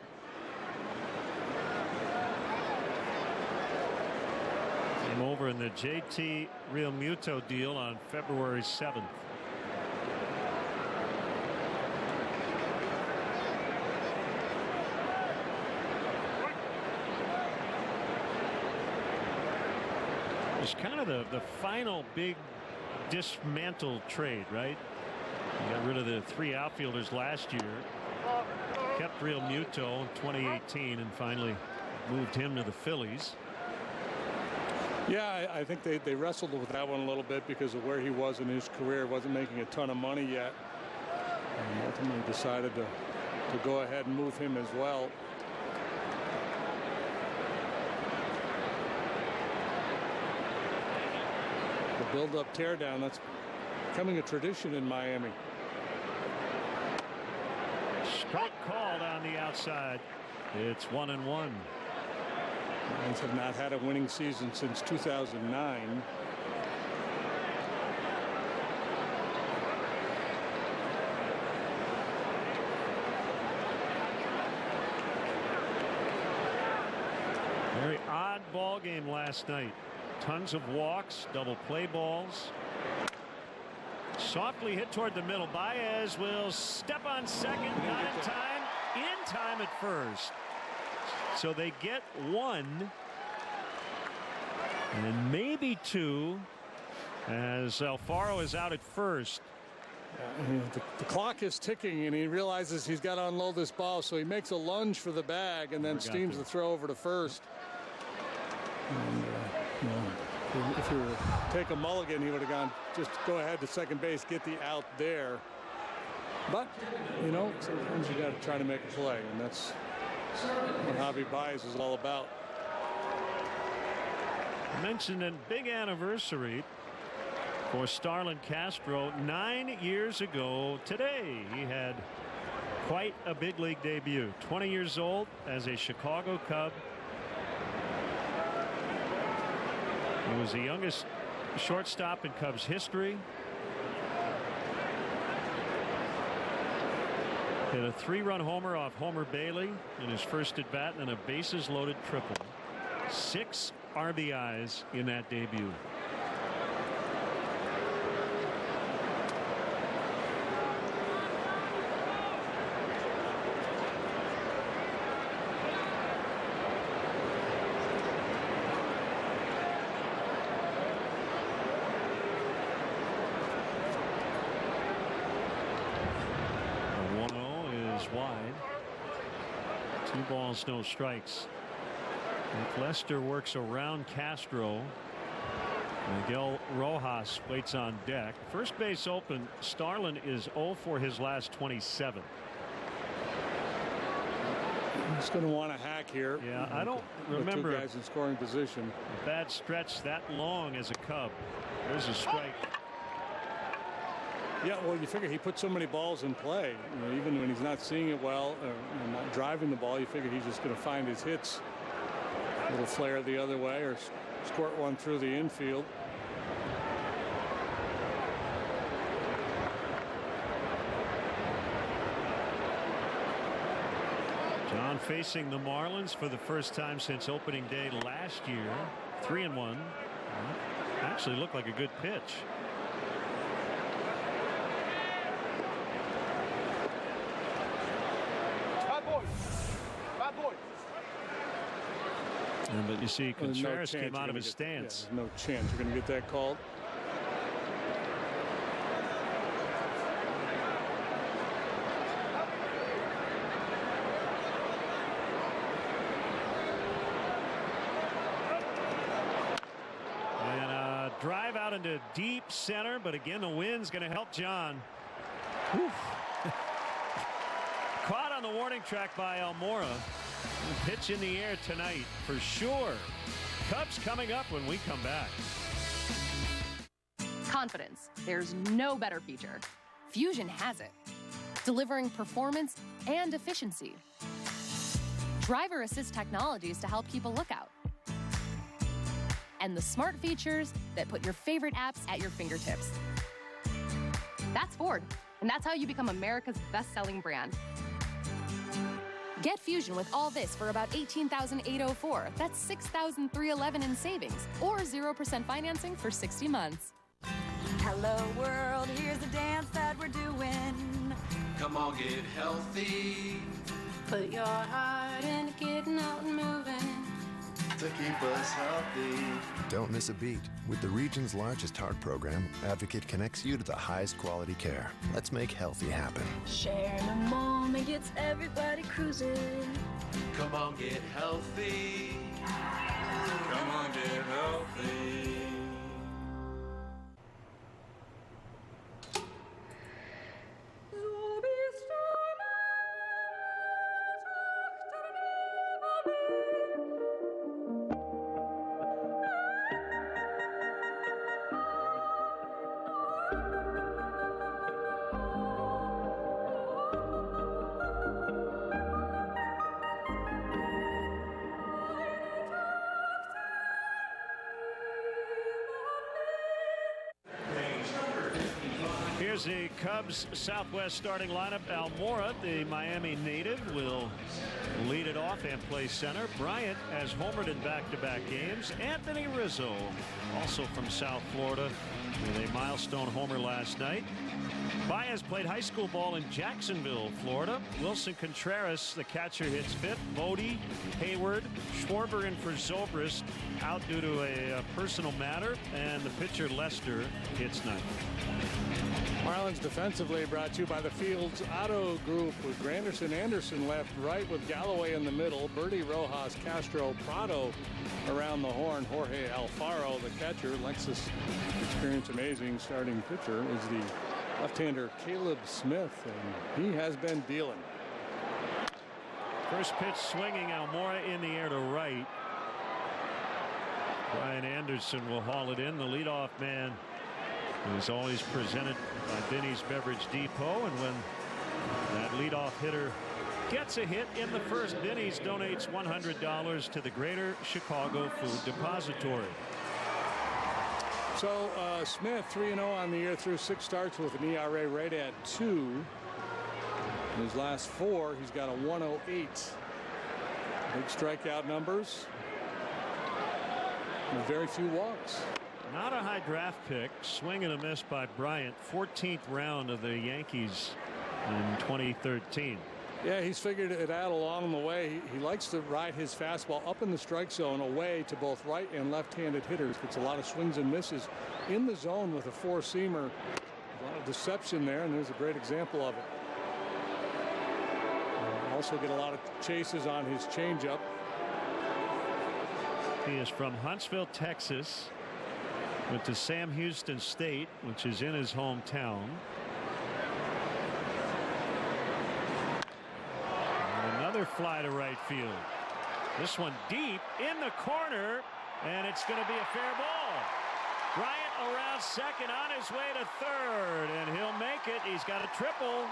Came over in the JT Real Muto deal on February 7th. It's kind of the final big dismantle trade, right? You got rid of the 3 outfielders last year. Kept Real Muto in 2018 and finally moved him to the Phillies. Yeah, I think they wrestled with that one a little bit because of where he was in his career. Wasn't making a ton of money yet. And ultimately decided to go ahead and move him as well. The build-up teardown, that's becoming a tradition in Miami. Strike called on the outside. It's 1-1. Lions have not had a winning season since 2009. Very odd ball game last night. Tons of walks, double play balls. Softly hit toward the middle. Baez will step on second, not in time. In time at first. So they get 1 and then maybe 2 as Alfaro is out at first. The clock is ticking and he realizes he's got to unload this ball, so he makes a lunge for the bag and then steams the throw over to first. And, if he were to take a mulligan, he would have gone just go ahead to second base, get the out there. But, you know, sometimes you got to try to make a play, and that's what Javi Baez is all about. I mentioned a big anniversary for Starlin Castro. 9 years ago today, he had quite a big league debut. 20 years old as a Chicago Cub. He was the youngest shortstop in Cubs history. Hit a 3-run homer off Homer Bailey in his first at bat, and a bases loaded triple. 6 RBIs in that debut. Wide. 2 balls, no strikes. If Lester works around Castro, Miguel Rojas waits on deck. First base open. Starlin is 0 for his last 27. He's going to want a hack here. Yeah, I don't remember 2 guys in scoring position. A bad stretch that long as a Cub. There's a strike. Yeah, well, you figure he put so many balls in play. You know, even when he's not seeing it well or not driving the ball, you figure he's just going to find his hits. A little flare the other way or squirt one through the infield. John facing the Marlins for the first time since opening day last year. 3-1. Actually looked like a good pitch. But you see, Contreras came out of his stance. Yeah, no chance you're going to get that called. And a drive out into deep center, but again, the wind's going to help John. Caught on the warning track by Almora. Pitch in the air tonight for sure. Cubs coming up when we come back. Confidence. There's no better feature. Fusion has it. Delivering performance and efficiency. Driver assist technologies to help keep a lookout. And the smart features that put your favorite apps at your fingertips. That's Ford, and that's how you become America's best-selling brand. Get Fusion with all this for about $18,804. That's $6,311 in savings, or 0% financing for 60 months. Hello world, here's a dance that we're doing. Come on, get healthy. Put your heart into getting out and moving to keep us healthy. Don't miss a beat. With the region's largest heart program, Advocate connects you to the highest quality care. Let's make healthy happen. Sharing a moment gets everybody cruising. Come on, get healthy. Come on, get healthy. Here's the Cubs Southwest starting lineup. Almora, the Miami native, will lead it off and play center. Bryant has homered in back-to-back games. Anthony Rizzo, also from South Florida, with a milestone homer last night. Baez played high school ball in Jacksonville, Florida. Wilson Contreras, the catcher, hits fifth. Bodie, Hayward, Schwarber in for Zobrist, out due to a personal matter. And the pitcher, Lester, hits ninth. Marlins defensively brought to you by the Fields Auto Group with Granderson, Anderson left, right with Galloway in the middle, Birdie, Rojas, Castro, Prado around the horn, Jorge Alfaro, the catcher. Lexus Experience Amazing starting pitcher is the left-hander Caleb Smith, and he has been dealing. First pitch swinging, Almora in the air to right. Brian Anderson will haul it in. The leadoff man is always presented by Vinny's Beverage Depot, and when that leadoff hitter gets a hit in the first, Vinny's donates $100 to the Greater Chicago Food Depository. So Smith 3-0 on the year through 6 starts with an ERA right at 2. In his last 4, he's got a 108. Big strikeout numbers. And very few walks. Not a high draft pick. Swing and a miss by Bryant. 14th round of the Yankees in 2013. Yeah, he's figured it out along the way. He likes to ride his fastball up in the strike zone away to both right and left-handed hitters. Gets a lot of swings and misses in the zone with a 4-seamer. A lot of deception there, and there's a great example of it. Also get a lot of chases on his changeup. He is from Huntsville, Texas. Went to Sam Houston State, which is in his hometown. And another fly to right field. This one deep in the corner, and it's going to be a fair ball. Bryant around second, on his way to third, and he'll make it. He's got a triple.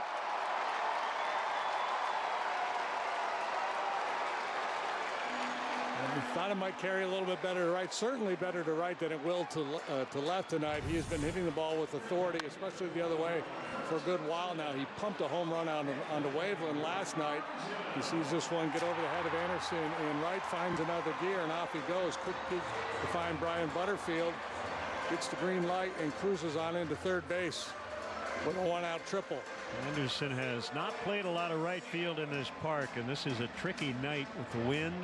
He thought it might carry a little bit better to right. Certainly better to right than it will to left tonight. He has been hitting the ball with authority, especially the other way, for a good while now. He pumped a home run onto Waveland last night. He sees this one get over the head of Anderson in right, finds another gear, and off he goes. Quick peek to find Brian Butterfield. Gets the green light and cruises on into third base with a 1-out triple. Anderson has not played a lot of right field in this park, and this is a tricky night with the wind.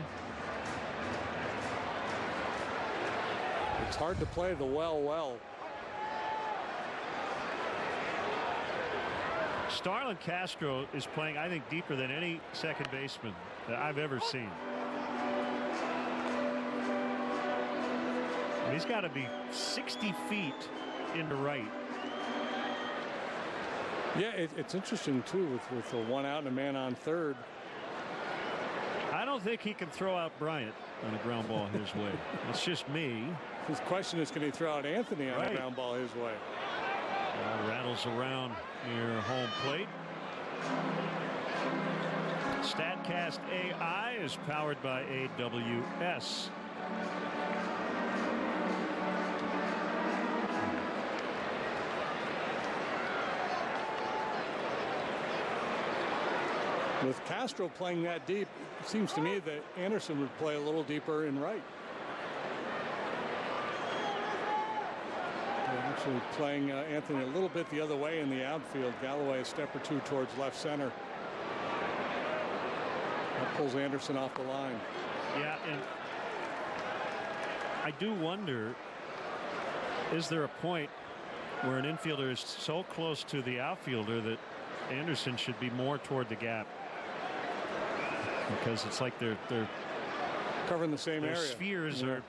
It's hard to play the well. Starlin Castro is playing, I think, deeper than any second baseman that I've ever seen. He's got to be 60 feet into right. Yeah, it's interesting too with a 1 out and a man on third. I don't think he can throw out Bryant on a ground ball his way. It's just me. His question is, can he throw out Anthony on a ground ball his way? Rattles around near home plate. StatCast AI is powered by AWS. With Castro playing that deep, it seems to me that Anderson would play a little deeper in right. They're actually playing Anthony a little bit the other way in the outfield. Galloway a step or two towards left center. That pulls Anderson off the line. Yeah, and I do wonder, is there a point where an infielder is so close to the outfielder that Anderson should be more toward the gap? Because it's like they're covering the same area. Spheres are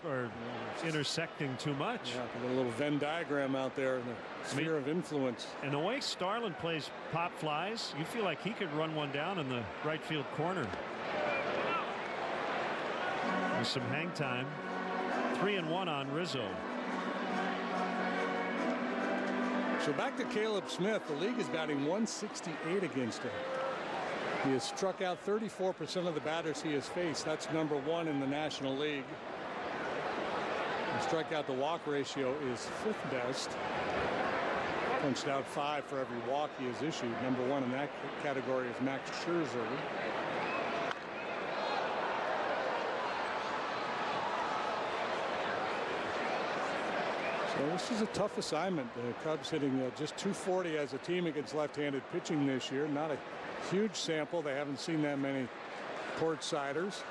intersecting too much. Yeah, a little Venn diagram out there in the sphere of influence. And the way Starlin plays pop flies, you feel like he could run one down in the right field corner. With some hang time. 3-1 on Rizzo. So back to Caleb Smith. The league is batting 168 against him. He has struck out 34% of the batters he has faced. That's #1 in the National League. The strikeout to walk ratio is 5th best. Punched out 5 for every walk he has issued. #1 in that category is Max Scherzer. So this is a tough assignment. The Cubs hitting just .240 as a team against left-handed pitching this year. Not a huge sample. They haven't seen that many court-siders.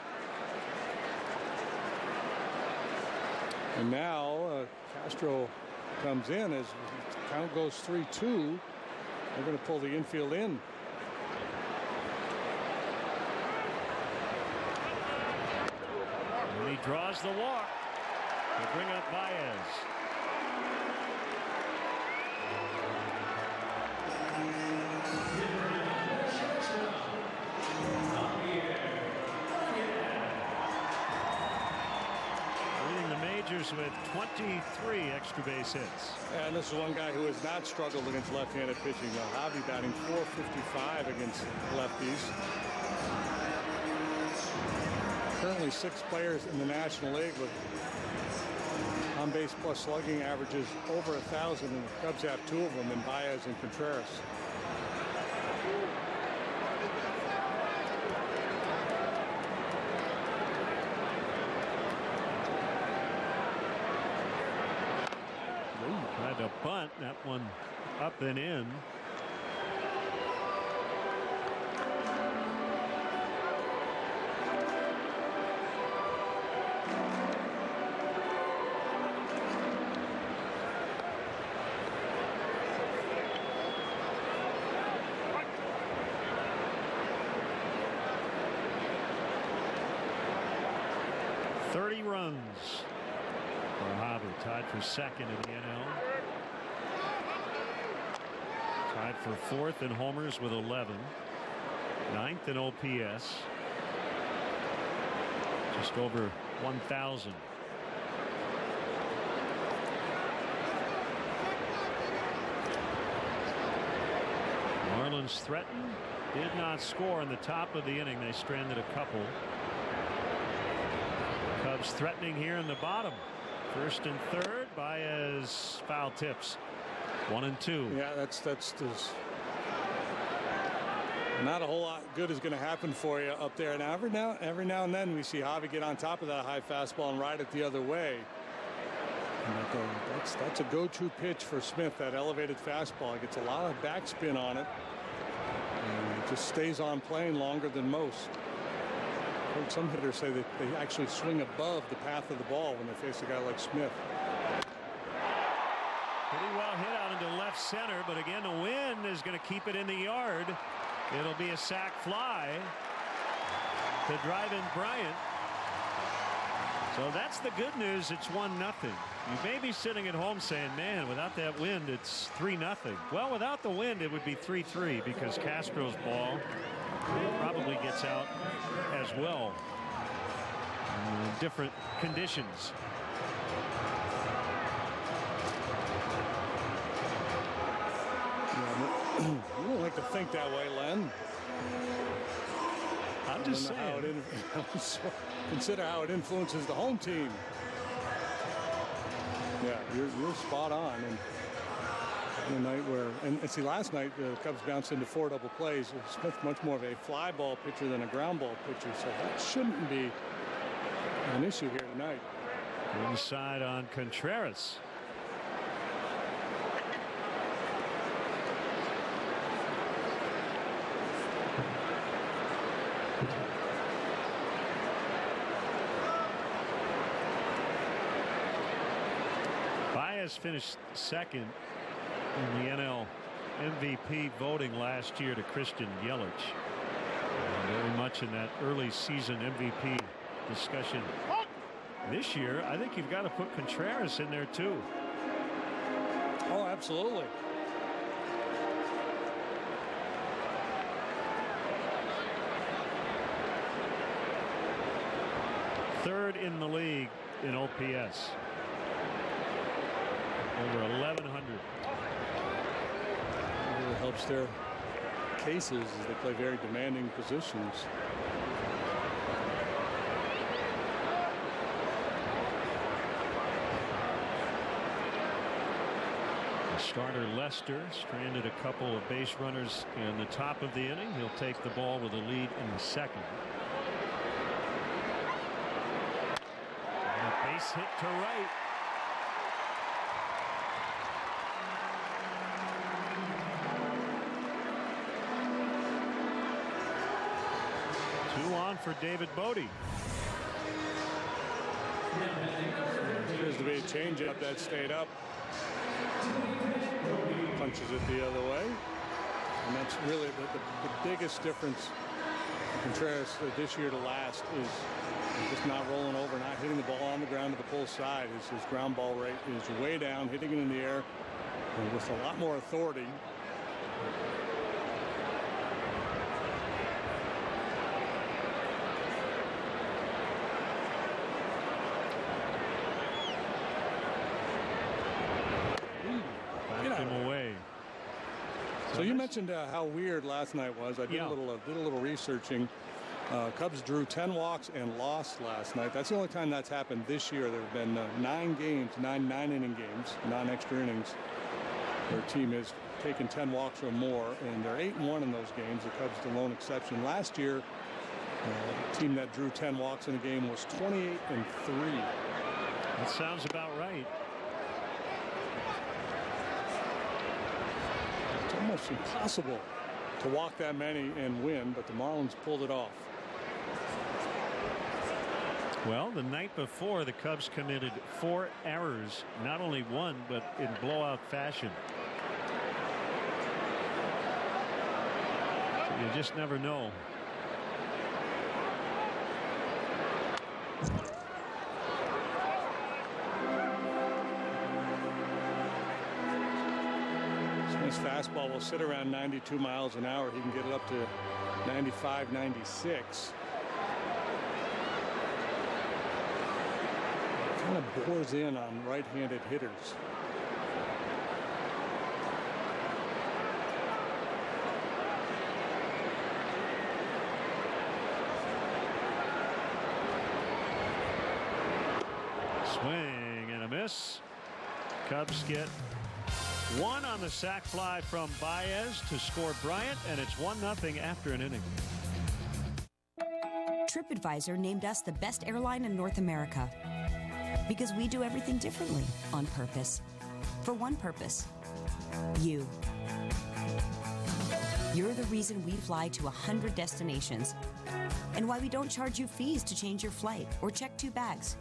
And now Castro comes in as the count goes 3-2. They're going to pull the infield in. And he draws the walk to bring up Baez. Cubs with 23 extra base hits. And this is one guy who has not struggled against left-handed pitching. Javi batting .455 against lefties. Currently 6 players in the National League with on-base plus slugging averages over 1,000, and the Cubs have 2 of them in Baez and Contreras. Tried to bunt, that one up and in. Runs for Javi, tied for second in the NL. Tied for 4th in homers with 11. 9th in OPS. Just over 1,000. Marlins threatened, did not score in the top of the inning. They stranded a couple. Cubs threatening here in the bottom. 1st and 3rd. Baez foul tips. 1 and 2. Yeah, that's not a whole lot good is going to happen for you up there. Now every now and then we see Javi get on top of that high fastball and ride it the other way. And that's a go-to pitch for Smith. That elevated fastball. It gets a lot of backspin on it, and it just stays on plane longer than most. I've heard some hitters say that they actually swing above the path of the ball when they face a guy like Smith. Pretty well hit out into left center, but again the wind is going to keep it in the yard. It'll be a sac fly to drive in Bryant. So that's the good news. It's 1-0. You may be sitting at home saying, man, without that wind it's 3-0. Well, without the wind it would be 3-3 because Castro's ball probably gets out as well in different conditions. You don't like to think that way, Len. I'm just saying. Consider how it influences the home team. Yeah, you're spot on. And a night where, and see, last night the Cubs bounced into 4 double plays. Smith's much more of a fly ball pitcher than a ground ball pitcher, so that shouldn't be an issue here tonight. Inside on Contreras. Baez finished second in the NL MVP voting last year to Christian Yelich. Very much in that early season MVP discussion. This year, I think you've got to put Contreras in there too. Oh, absolutely. Third in the league in OPS. Over 1,100. It really helps their cases as they play very demanding positions. Starter Lester stranded a couple of base runners in the top of the inning. He'll take the ball with a lead in the second. And a base hit to right. Two on for David Bodie. Appears to be a changeup that stayed up. Punches it the other way, and that's really the biggest difference Contreras this year to last is just not rolling over, not hitting the ball on the ground to the pull side. His ground ball rate is way down, hitting it in the air and with a lot more authority. So you mentioned how weird last night was. I did a little researching. Cubs drew 10 walks and lost last night. That's the only time that's happened this year. There have been 9 games, 9 9-inning games, non-extra innings. Their team has taken 10 walks or more, and they're 8-1 in those games. The Cubs the lone exception. Last year, the team that drew 10 walks in a game was 28-3. That sounds about right. It's almost impossible to walk that many and win, but the Marlins pulled it off. Well, the night before, the Cubs committed 4 errors, not only one, but in blowout fashion. So you just never know. His fastball will sit around 92 miles an hour. He can get it up to 95, 96. Kind of bores in on right-handed hitters. Swing and a miss. Cubs get 1 on the sac fly from Baez to score Bryant, and it's 1-0 after an inning. TripAdvisor named us the best airline in North America because we do everything differently on purpose. For one purpose, you. You're the reason we fly to 100 destinations and why we don't charge you fees to change your flight or check 2 bags.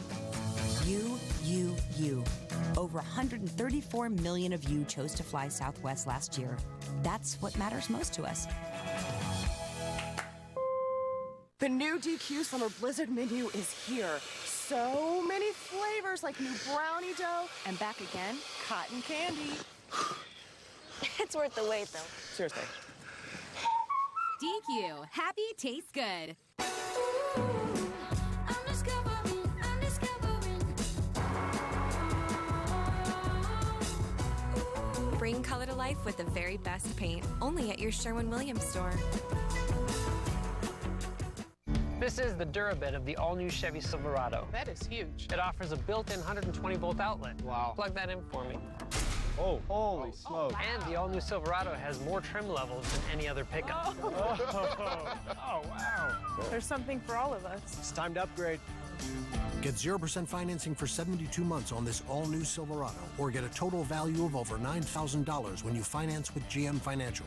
You. Over 134 million of you chose to fly Southwest last year. That's what matters most to us. The new DQ Summer Blizzard menu is here. So many flavors like new brownie dough and back again, cotton candy. It's worth the wait, though. Seriously. DQ. Happy tastes good. Bring color to life with the very best paint, only at your Sherwin-Williams store. This is the Durabit of the all-new Chevy Silverado. That is huge. It offers a built-in 120-volt outlet. Wow. Plug that in for me. Oh, holy smoke. And the all-new Silverado has more trim levels than any other pickup. Oh, wow. There's something for all of us. It's time to upgrade. Get 0% financing for 72 months on this all-new Silverado, or get a total value of over $9,000 when you finance with GM Financial.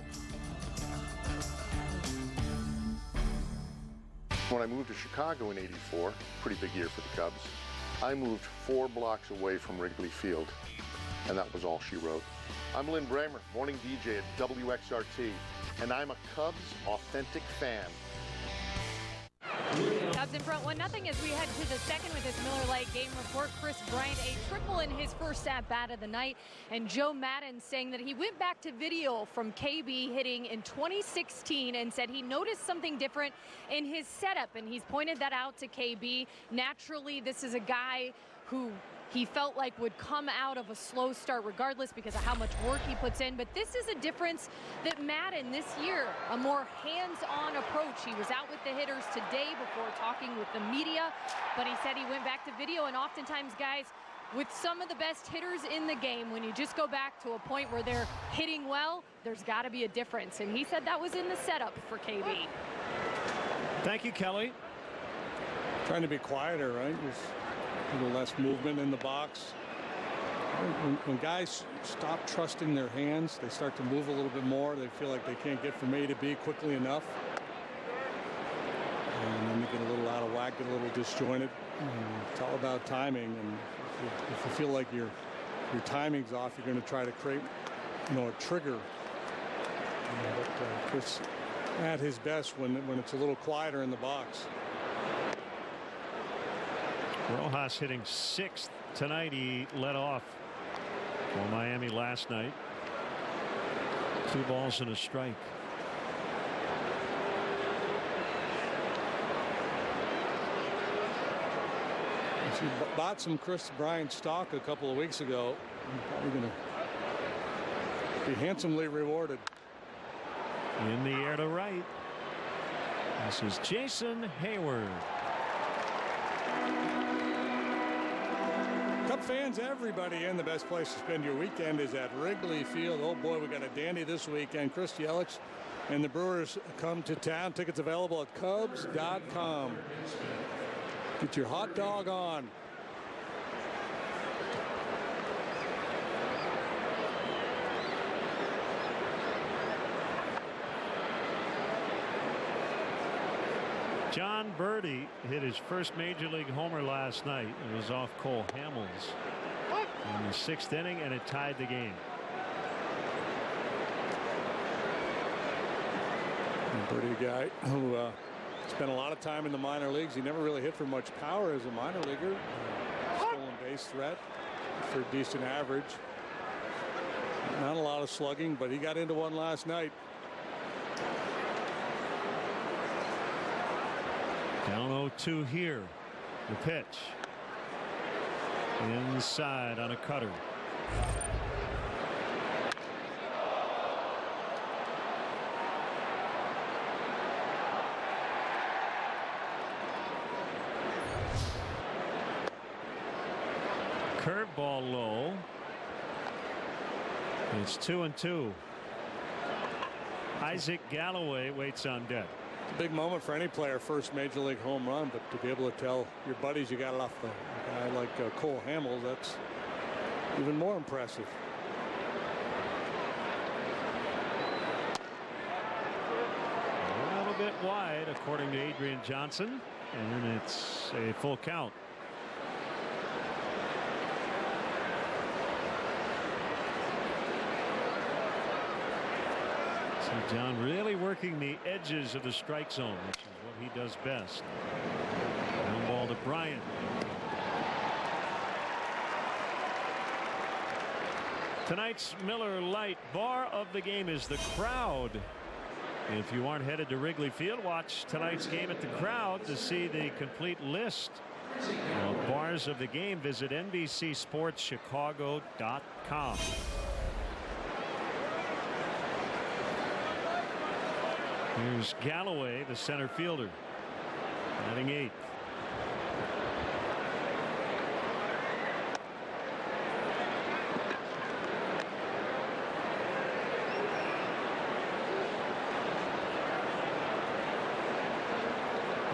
When I moved to Chicago in '84, pretty big year for the Cubs, I moved 4 blocks away from Wrigley Field, and that was all she wrote. I'm Lynn Bramer, morning DJ at WXRT, and I'm a Cubs authentic fan. Cubs in front 1-0 as we head to the second with this Miller Lite game report. Chris Bryant, a triple in his first at-bat of the night. And Joe Maddon saying that he went back to video from KB hitting in 2016 and said he noticed something different in his setup. And he's pointed that out to KB. Naturally, this is a guy who he felt like would come out of a slow start regardless because of how much work he puts in. But this is a difference that Maddon this year, a more hands-on approach. He was out with the hitters today before talking with the media, but he said he went back to video. And oftentimes, guys, with some of the best hitters in the game, when you just go back to a point where they're hitting well, there's got to be a difference. And he said that was in the setup for KB. Thank you, Kelly. Trying to be quieter, right? There's a little less movement in the box. When guys stop trusting their hands, they start to move a little bit more. They feel like they can't get from A to B quickly enough. And then they get a little out of whack, get a little disjointed. It's all about timing. And if you feel like your timing's off, you're going to try to create, a trigger. But Chris at his best when it's a little quieter in the box. Rojas hitting 6th tonight. He led off for Miami last night. 2 balls and a strike. If you bought some Chris Bryant stock a couple of weeks ago, you're probably going to be handsomely rewarded. In the air to right. This is Jason Hayward. Cub fans, everybody in, the best place to spend your weekend is at Wrigley Field. Oh boy, we got a dandy this weekend. Chris Yelich and the Brewers come to town. Tickets available at Cubs.com. Get your hot dog on. John Birdie hit his first major league homer last night. It was off Cole Hamels in the 6th inning, and it tied the game. Birdie, guy who spent a lot of time in the minor leagues. He never really hit for much power as a minor leaguer. Stolen base threat for a decent average. Not a lot of slugging, but he got into one last night. Down 0-2 here. The pitch. Inside on a cutter. Curveball low. It's 2-2. Isaac Galloway waits on deck. It's a big moment for any player, first major league home run, but to be able to tell your buddies you got it off a guy like Cole Hamels, that's even more impressive. A little bit wide, according to Adrian Johnson, and it's a full count. So John really working the edges of the strike zone, which is what he does best. Ground ball to Bryant. Tonight's Miller Lite bar of the game is the Crowd. If you aren't headed to Wrigley Field, watch tonight's game at the Crowd to see the complete list of bars of the game. Visit NBCSportsChicago.com. Here's Galloway, the center fielder, batting 8th.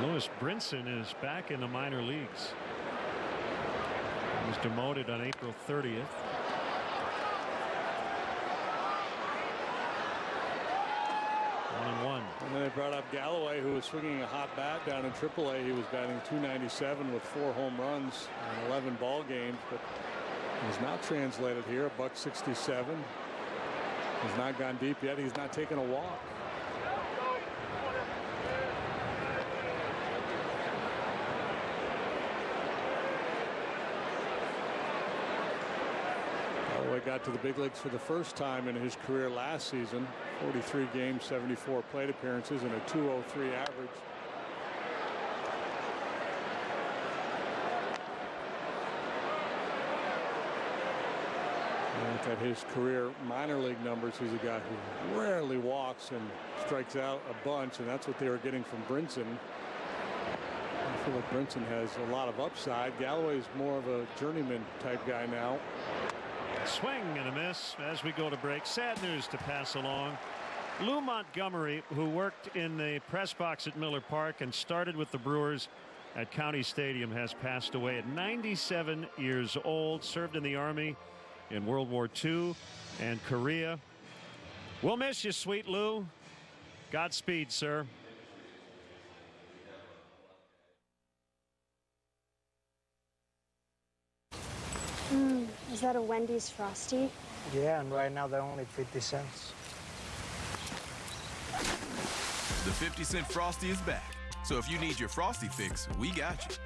Lewis Brinson is back in the minor leagues. He was demoted on April 30th. 1-1. And then they brought up Galloway, who was swinging a hot bat down in AAA. He was batting .297 with 4 home runs in 11 ball games, but he's not translated here. $167. He's not gone deep yet. He's not taken a walk. Galloway got to the big leagues for the first time in his career last season. 43 games, 74 plate appearances, and a .203 average. Look at his career minor league numbers. He's a guy who rarely walks and strikes out a bunch, and that's what they were getting from Brinson. I feel like Brinson has a lot of upside. Galloway's more of a journeyman type guy now. Swing and a miss as we go to break. Sad news to pass along. Lou Montgomery, who worked in the press box at Miller Park and started with the Brewers at County Stadium, has passed away at 97 years old. Served in the Army in World War II and Korea. We'll miss you, sweet Lou. Godspeed, sir. Is that a Wendy's Frosty? Yeah, and right now they're only 50 cents. The 50-cent Frosty is back. So if you need your Frosty fix, we got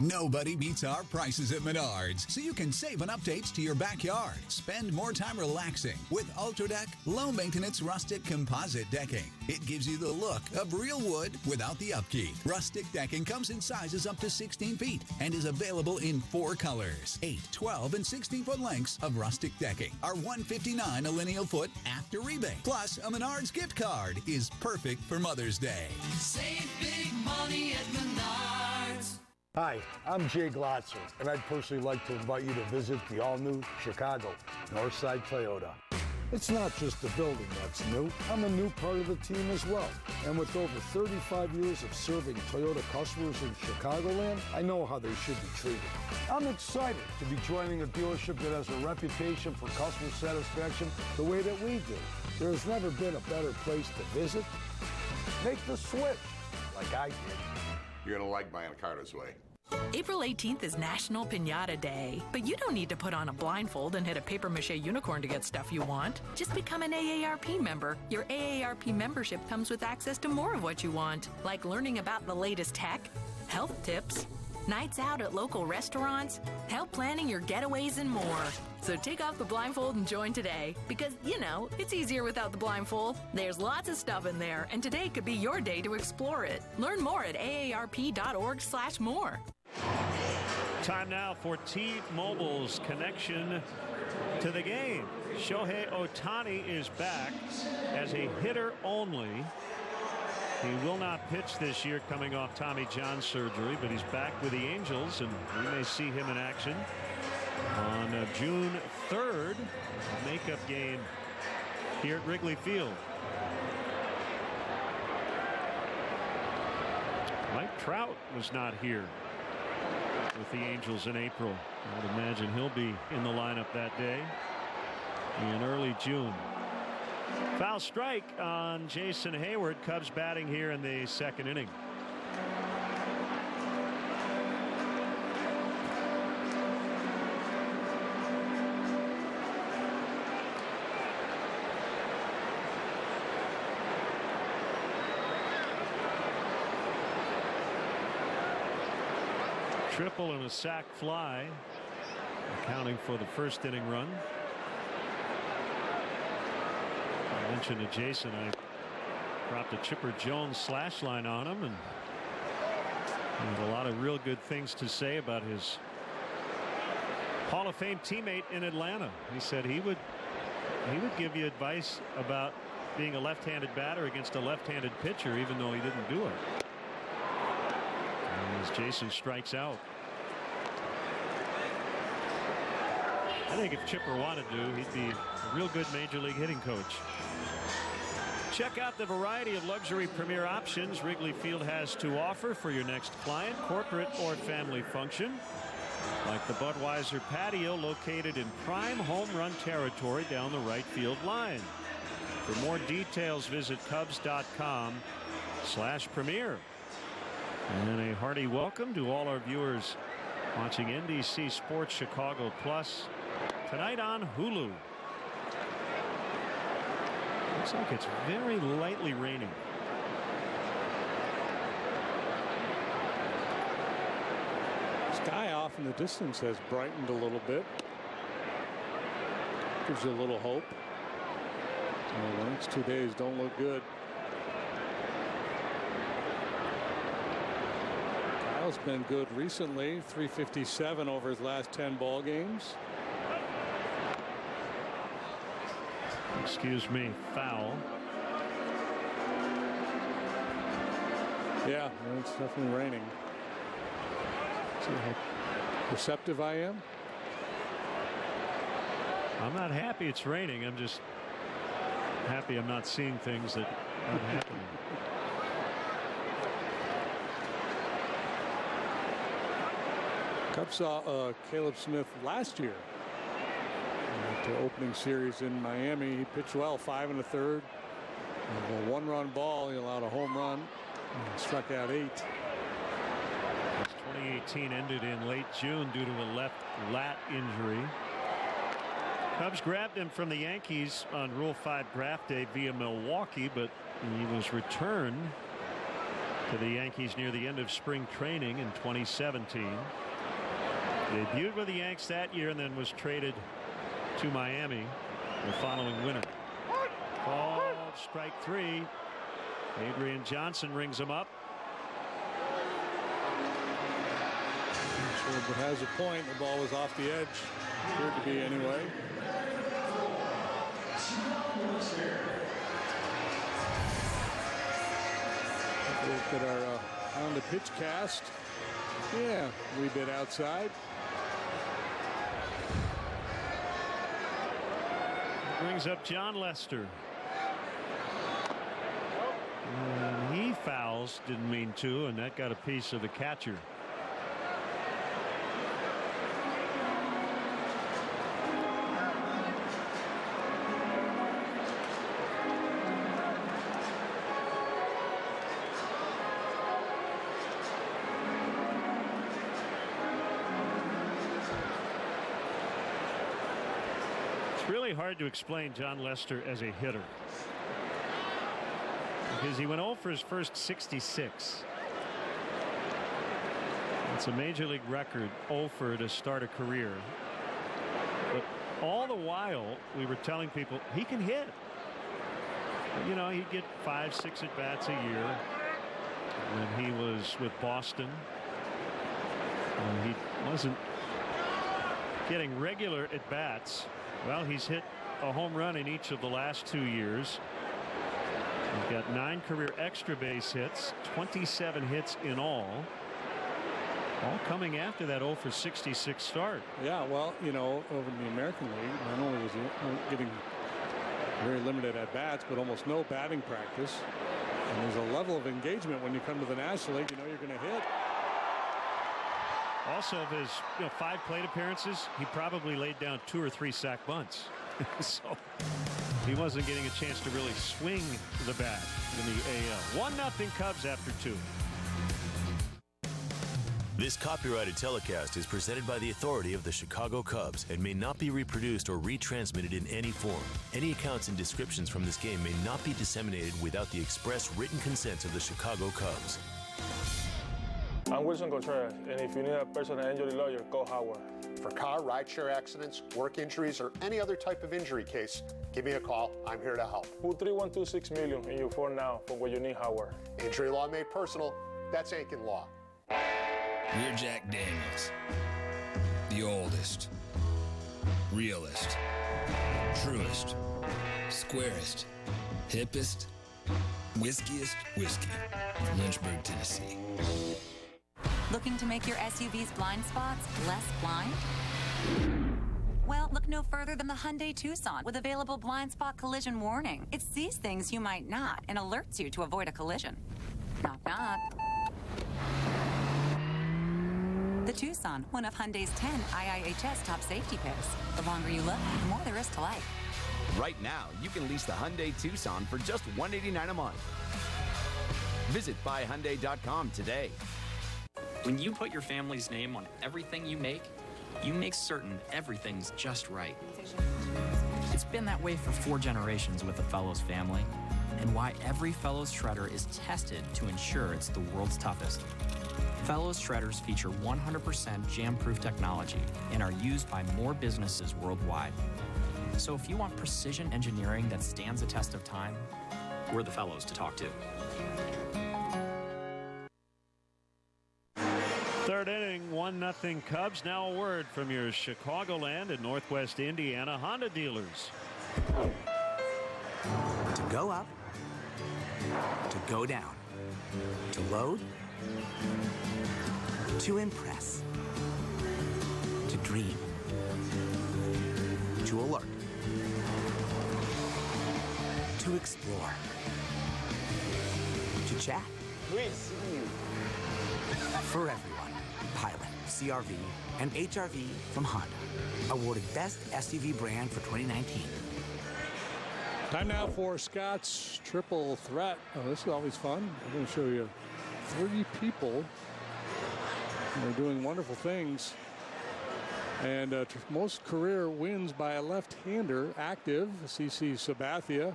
you. Nobody beats our prices at Menards, so you can save on updates to your backyard. Spend more time relaxing with UltraDeck low-maintenance rustic composite decking. It gives you the look of real wood without the upkeep. Rustic decking comes in sizes up to 16 feet and is available in 4 colors. 8, 12, and 16-foot lengths of rustic decking are $159 a lineal foot after rebate. Plus, a Menards gift card is perfect for Mother's Day. Save big money at Menards. Hi, I'm Jay Glotzer, and I'd personally like to invite you to visit the all-new Chicago Northside Toyota. It's not just the building that's new. I'm a new part of the team as well. And with over 35 years of serving Toyota customers in Chicagoland, I know how they should be treated. I'm excited to be joining a dealership that has a reputation for customer satisfaction the way that we do. There has never been a better place to visit. Make the switch, like I did. You're going to like buying a car this way. April 18th is National Piñata Day, but you don't need to put on a blindfold and hit a papier-mâché unicorn to get stuff you want. Just become an AARP member. Your AARP membership comes with access to more of what you want, like learning about the latest tech, health tips, nights out at local restaurants, help planning your getaways, and more. So take off the blindfold and join today, because, you know, it's easier without the blindfold. There's lots of stuff in there, and today could be your day to explore it. Learn more at aarp.org/more. Time now for T-Mobile's connection to the game. Shohei Ohtani is back as a hitter only. He will not pitch this year coming off Tommy John surgery, but he's back with the Angels, and we may see him in action on June 3rd, a makeup game here at Wrigley Field. Mike Trout was not here with the Angels in April. I would imagine he'll be in the lineup that day in early June. Foul strike on Jason Hayward. Cubs batting here in the 2nd inning. Triple and a sac fly, accounting for the 1st inning run. I mentioned to Jason I dropped a Chipper Jones slash line on him, and he had a lot of real good things to say about his Hall of Fame teammate in Atlanta. He said he would give you advice about being a left-handed batter against a left-handed pitcher, even though he didn't do it. As Jason strikes out. I think if Chipper wanted to, he'd be a real good major league hitting coach. Check out the variety of luxury premier options Wrigley Field has to offer for your next client, corporate or family function. Like the Budweiser patio located in prime home run territory down the right field line. For more details, visit Cubs.com/premier. And a hearty welcome to all our viewers watching NBC Sports Chicago Plus tonight on Hulu. Looks like it's very lightly raining. Sky off in the distance has brightened a little bit. Gives you a little hope. Well, the next 2 days don't look good. Kyle's been good recently, .357 over his last 10 ball games. Excuse me, foul. Yeah, it's definitely raining. See how perceptive I am? I'm not happy it's raining. I'm just happy I'm not seeing things that aren't happening. Cubs saw Caleb Smith last year at the opening series in Miami. He pitched well, 5 1/3. A 1-run ball. He allowed a home run and struck out 8. 2018 ended in late June due to a left lat injury. Cubs grabbed him from the Yankees on Rule 5 draft day via Milwaukee, but he was returned to the Yankees near the end of spring training in 2017. Debuted with the Yanks that year and then was traded to Miami the following winter. Called strike 3. Adrian Johnson rings him up. But has a point. The ball was off the edge. Appeared to be anyway. Look at our on the pitch cast. Yeah, a wee bit outside. Brings up John Lester. And he fouls, didn't mean to, and that got a piece of the catcher. It's really hard to explain John Lester as a hitter, because he went 0 for his first 66. It's a major league record, 0 for to start a career. But all the while we were telling people he can hit. You know, he'd get 5-6 at bats a year when he was with Boston. And he wasn't getting regular at bats. Well, he's hit a home run in each of the last 2 years. He's got 9 career extra base hits, 27 hits in all coming after that 0 for 66 start. Yeah, well, you know, over in the American League, not only was he getting very limited at bats, but almost no batting practice. And there's a level of engagement when you come to the National League, you know you're going to hit. Also, of his 5 plate appearances, he probably laid down 2 or 3 sack bunts. So he wasn't getting a chance to really swing the bat in the AL. 1-0 Cubs after 2. This copyrighted telecast is presented by the authority of the Chicago Cubs and may not be reproduced or retransmitted in any form. Any accounts and descriptions from this game may not be disseminated without the express written consent of the Chicago Cubs. I'm Wilson Contreras, and if you need a personal injury lawyer, call Howard. For car, rideshare accidents, work injuries, or any other type of injury case, give me a call. I'm here to help. Put 3126 million in your phone now for what you need, Howard. Injury law made personal. That's Aiken Law. We're Jack Daniels. The oldest, realest, truest, squarest, hippest, whiskiest whiskey from Lynchburg, Tennessee. Looking to make your SUV's blind spots less blind? Well, look no further than the Hyundai Tucson with available blind spot collision warning. It sees things you might not and alerts you to avoid a collision. Knock, knock. The Tucson, one of Hyundai's 10 IIHS top safety picks. The longer you look, the more there is to like. Right now, you can lease the Hyundai Tucson for just $189 a month. Visit buyhyundai.com today. When you put your family's name on everything you make certain everything's just right. It's been that way for 4 generations with the Fellows family, and why every Fellows shredder is tested to ensure it's the world's toughest. Fellows shredders feature 100% jam-proof technology and are used by more businesses worldwide. So if you want precision engineering that stands the test of time, we're the Fellows to talk to. Third inning, 1-0 Cubs. Now a word from your Chicagoland and Northwest Indiana Honda dealers. To go up, to go down, to load, to impress, to dream, to alert, to explore, to chat. We see you. For everyone, Pilot, CR-V, and HR-V from Honda, awarded Best SUV Brand for 2019. Time now for Scott's Triple Threat. Oh, this is always fun. I'm going to show you 3 people. They're doing wonderful things. And most career wins by a left-hander, active, CC Sabathia.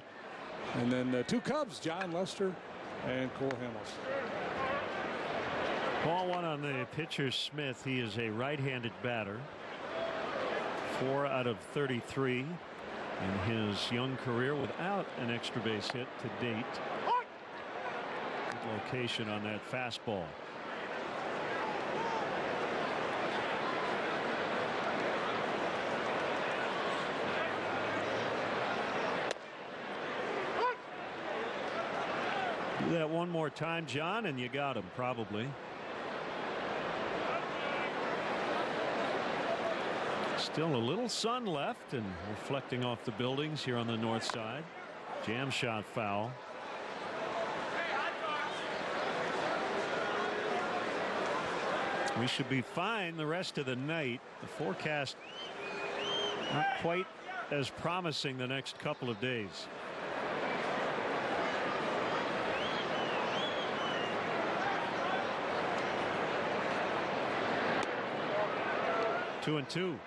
And then 2 Cubs, John Lester and Cole Hamels. Ball one on the pitcher Smith. He is a right-handed batter. 4 out of 33 in his young career without an extra base hit to date. Good location on that fastball. Do that one more time, John, and you got him probably. Still a little sun left and reflecting off the buildings here on the north side. Jam shot foul. We should be fine the rest of the night. The forecast not quite as promising the next couple of days. Two and two.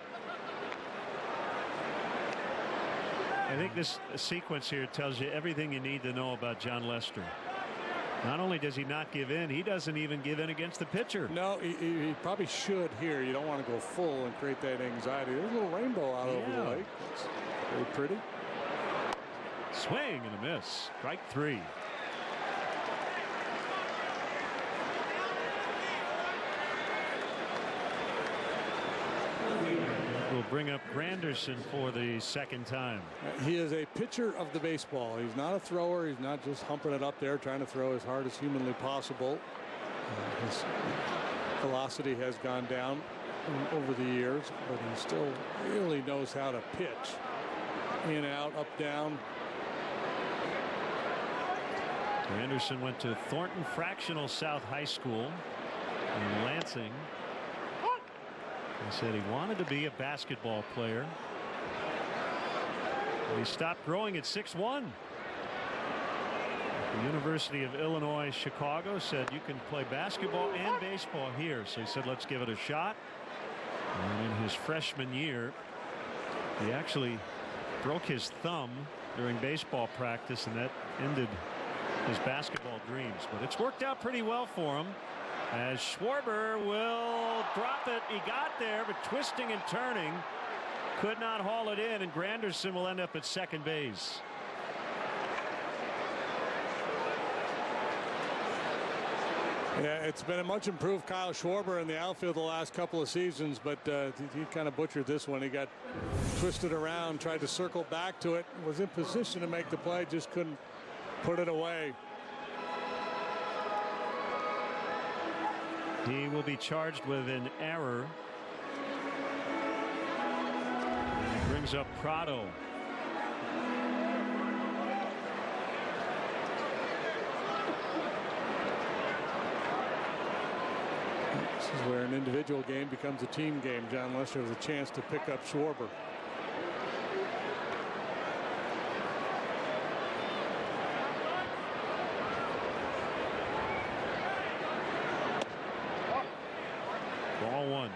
I think this sequence here tells you everything you need to know about John Lester. Not only does he not give in, he doesn't even give in against the pitcher. No, he probably should here. You don't want to go full and create that anxiety. There's a little rainbow out over the lake. It's very pretty. Swing and a miss. Strike 3. Will bring up Granderson for the second time. He is a pitcher of the baseball. He's not a thrower. He's not just humping it up there trying to throw as hard as humanly possible. His velocity has gone down over the years, but he still really knows how to pitch. In, out, up, down. Granderson went to Thornton Fractional South High School in Lansing. He said he wanted to be a basketball player. He stopped growing at 6'1". The University of Illinois Chicago said you can play basketball and baseball here. So he said let's give it a shot. And in his freshman year he actually broke his thumb during baseball practice, and that ended his basketball dreams. But it's worked out pretty well for him, as Schwarber will drop it. He got there, but twisting and turning could not haul it in, and Granderson will end up at second base. Yeah, it's been a much improved Kyle Schwarber in the outfield the last couple of seasons, but he kind of butchered this one. He got twisted around, tried to circle back to it, was in position to make the play, just couldn't put it away. He will be charged with an error. And he brings up Prado. This is where an individual game becomes a team game. John Lester has a chance to pick up Schwarber. Ball one.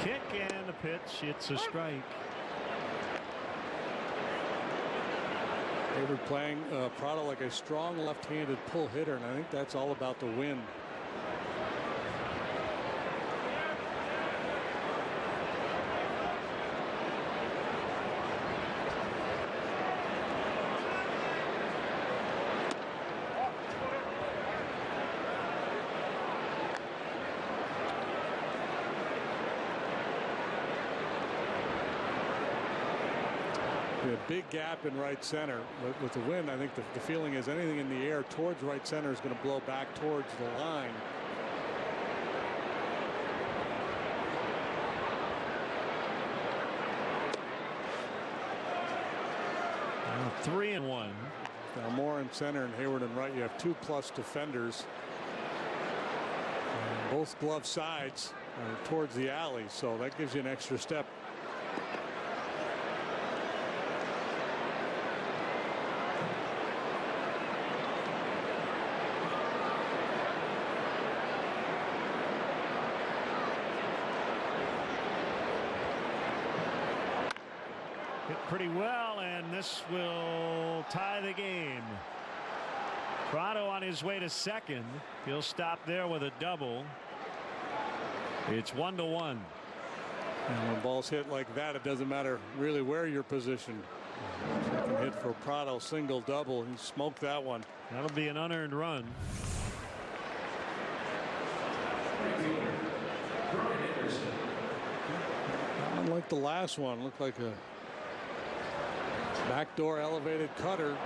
Kick and the pitch. It's a strike. They were playing Prado like a strong left-handed pull hitter, and I think that's all about the wind. A big gap in right center with the wind. I think the feeling is anything in the air towards right center is going to blow back towards the line. Now 3-1. Now Moore in center and Hayward in right. You have 2+ defenders. And both glove sides are towards the alley, so that gives you an extra step. hit pretty well, and this will tie the game. Prado on his way to second. He'll stop there with a double. It's 1-1. And when balls hit like that, it doesn't matter really where you're positioned. You can hit for Prado single, double. He smoked that one. That'll be an unearned run. Unlike the last one, looked like a backdoor elevated cutter.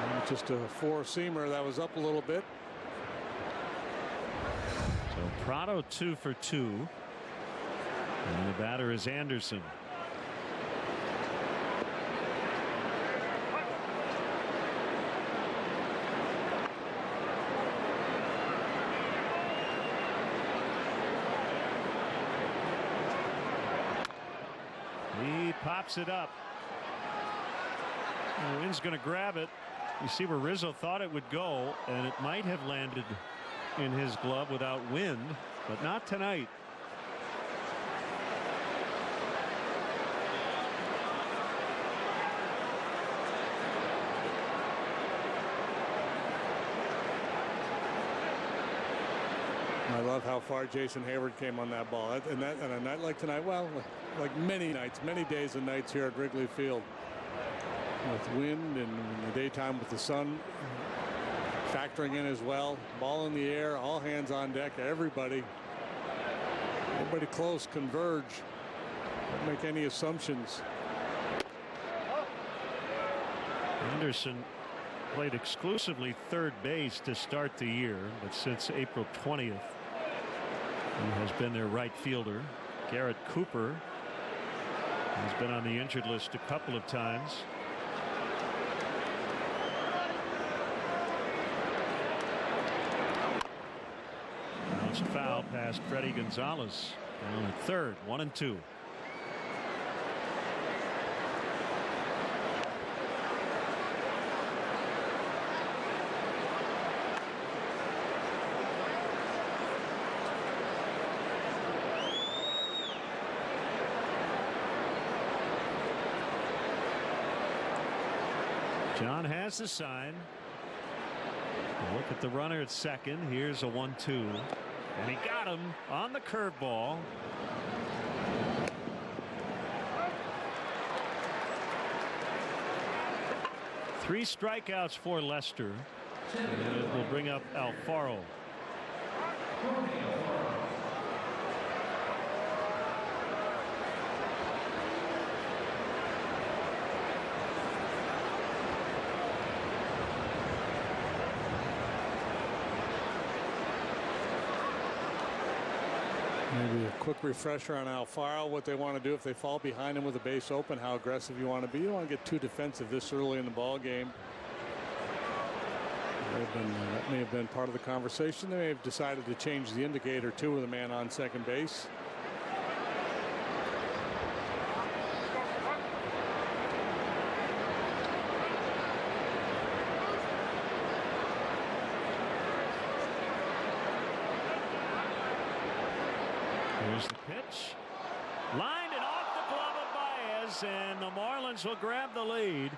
And just a four-seamer that was up a little bit. So Prado 2 for 2. And the batter is Anderson. He pops it up. The wind's going to grab it. You see where Rizzo thought it would go, and it might have landed in his glove without wind, but not tonight. I love how far Jason Hayward came on that ball. And a night like tonight, well, like many nights, many days and nights here at Wrigley Field, with wind and in the daytime with the sun factoring in as well. Ball in the air, all hands on deck, everybody close, converge. Don't make any assumptions. Anderson played exclusively third base to start the year, but since April 20th, he has been their right fielder. Garrett Cooper has been on the injured list a couple of times. Now it's foul past Freddie Gonzalez. Down at third, 1-2. John has the sign. Look at the runner at second. Here's a 1-2. And he got him on the curveball. Three strikeouts for Lester. And it will bring up Alfaro. Maybe a quick refresher on Alfaro, what they want to do if they fall behind him with a base open, how aggressive you want to be. You don't want to get too defensive this early in the ball game. That may have been part of the conversation. They may have decided to change the indicator too with a man on second base. Here's the pitch. Lined and off the glove of Baez, and the Marlins will grab the lead.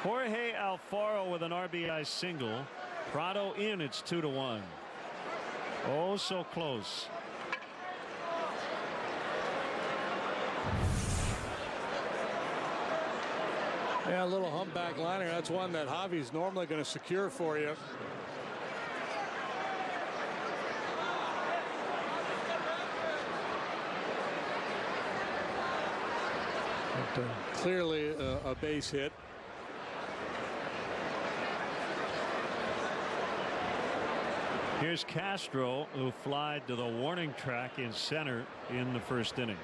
Jorge Alfaro with an RBI single. Prado in. It's 2-1. Oh, so close. Yeah, a little humpback liner. That's one that Javi's normally going to secure for you. But, clearly a base hit. Here's Castro, who flied to the warning track in center in the first inning.